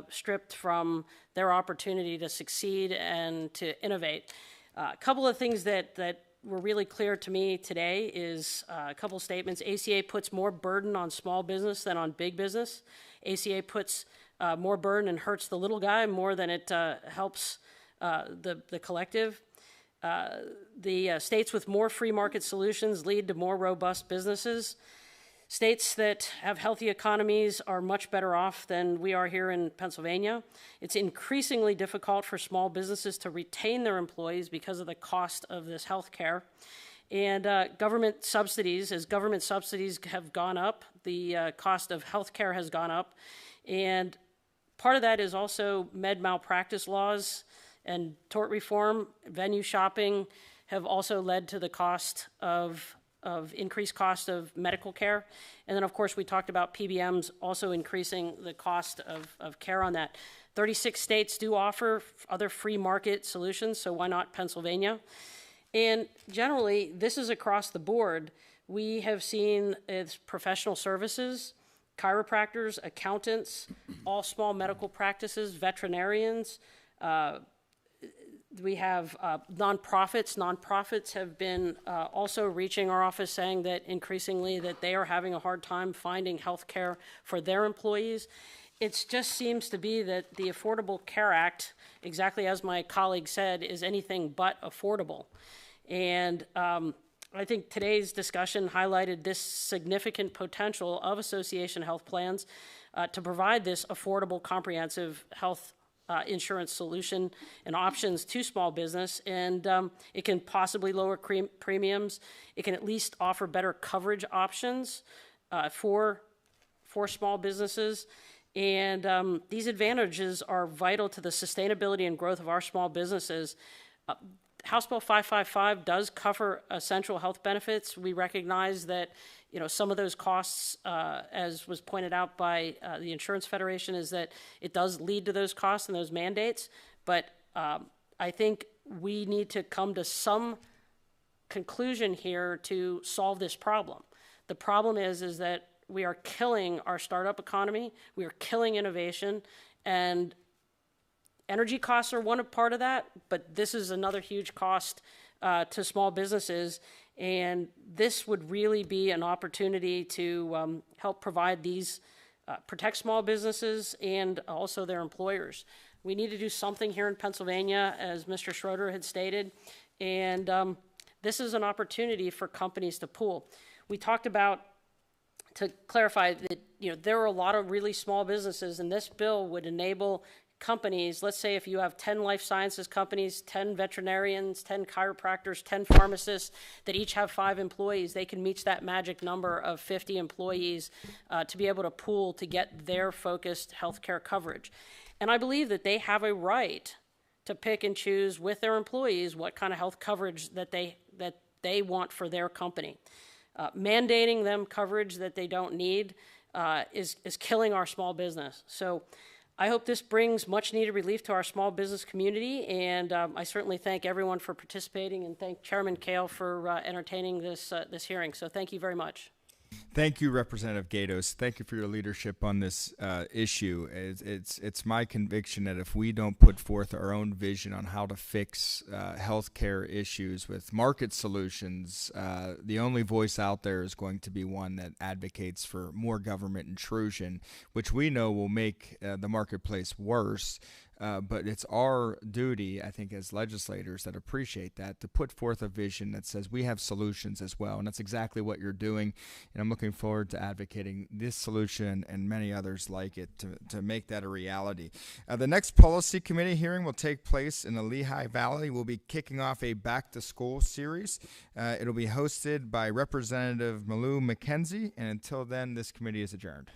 stripped from their opportunity to succeed and to innovate. A couple of things that were really clear to me today is a couple of statements. ACA puts more burden on small business than on big business. ACA puts more burden and hurts the little guy more than it helps the collective. The states with more free market solutions lead to more robust businesses. States that have healthy economies are much better off than we are here in Pennsylvania. It's increasingly difficult for small businesses to retain their employees because of the cost of this health care. And government subsidies, as government subsidies have gone up, the cost of health care has gone up. And part of that is also med malpractice laws and tort reform. Venue shopping have also led to the cost of increased cost of medical care. And then, of course, we talked about PBMs also increasing the cost of care on that. 36 states do offer other free market solutions, so why not Pennsylvania? And generally, this is across the board. We have seen it's professional services, chiropractors, accountants, all small medical practices, veterinarians. We have nonprofits. Nonprofits have been also reaching our office saying that increasingly that they are having a hard time finding health care for their employees. It just seems to be that the Affordable Care Act, exactly as my colleague said, is anything but affordable. And I think today's discussion highlighted this significant potential of association health plans to provide this affordable, comprehensive health insurance solution and options to small business, and it can possibly lower premiums. It can at least offer better coverage options for small businesses, and these advantages are vital to the sustainability and growth of our small businesses. House Bill 555 does cover essential health benefits. We recognize that some of those costs, as was pointed out by the Insurance Federation, is that it does lead to those costs and those mandates. But I think we need to come to some conclusion here to solve this problem. The problem is that we are killing our startup economy. We are killing innovation, and energy costs are one part of that, but this is another huge cost to small businesses, and this would really be an opportunity to help provide these, protect small businesses and also their employers. We need to do something here in Pennsylvania, as Mr. Schroeder had stated, and this is an opportunity for companies to pool. We talked about, to clarify, that there are a lot of really small businesses, and this bill would enable companies. Let's say if you have 10 life sciences companies, 10 veterinarians, 10 chiropractors, 10 pharmacists that each have 5 employees, they can reach that magic number of 50 employees to be able to pool to get their focused healthcare coverage. And I believe that they have a right to pick and choose with their employees what kind of health coverage that they want for their company. Mandating them coverage that they don't need is killing our small business. So I hope this brings much needed relief to our small business community, and I certainly thank everyone for participating and thank Chairman Kale for entertaining this hearing. So thank you very much. Thank you, Representative Gatos. Thank you for your leadership on this issue. It's my conviction that if we don't put forth our own vision on how to fix healthcare issues with market solutions, the only voice out there is going to be one that advocates for more government intrusion, which we know will make the marketplace worse. But it's our duty, I think, as legislators that appreciate that, to put forth a vision that says we have solutions as well. And that's exactly what you're doing. And I'm looking forward to advocating this solution and many others like it to make that a reality. The next policy committee hearing will take place in the Lehigh Valley. We'll be kicking off a back to school series. It'll be hosted by Representative Malou McKenzie. And until then, this committee is adjourned.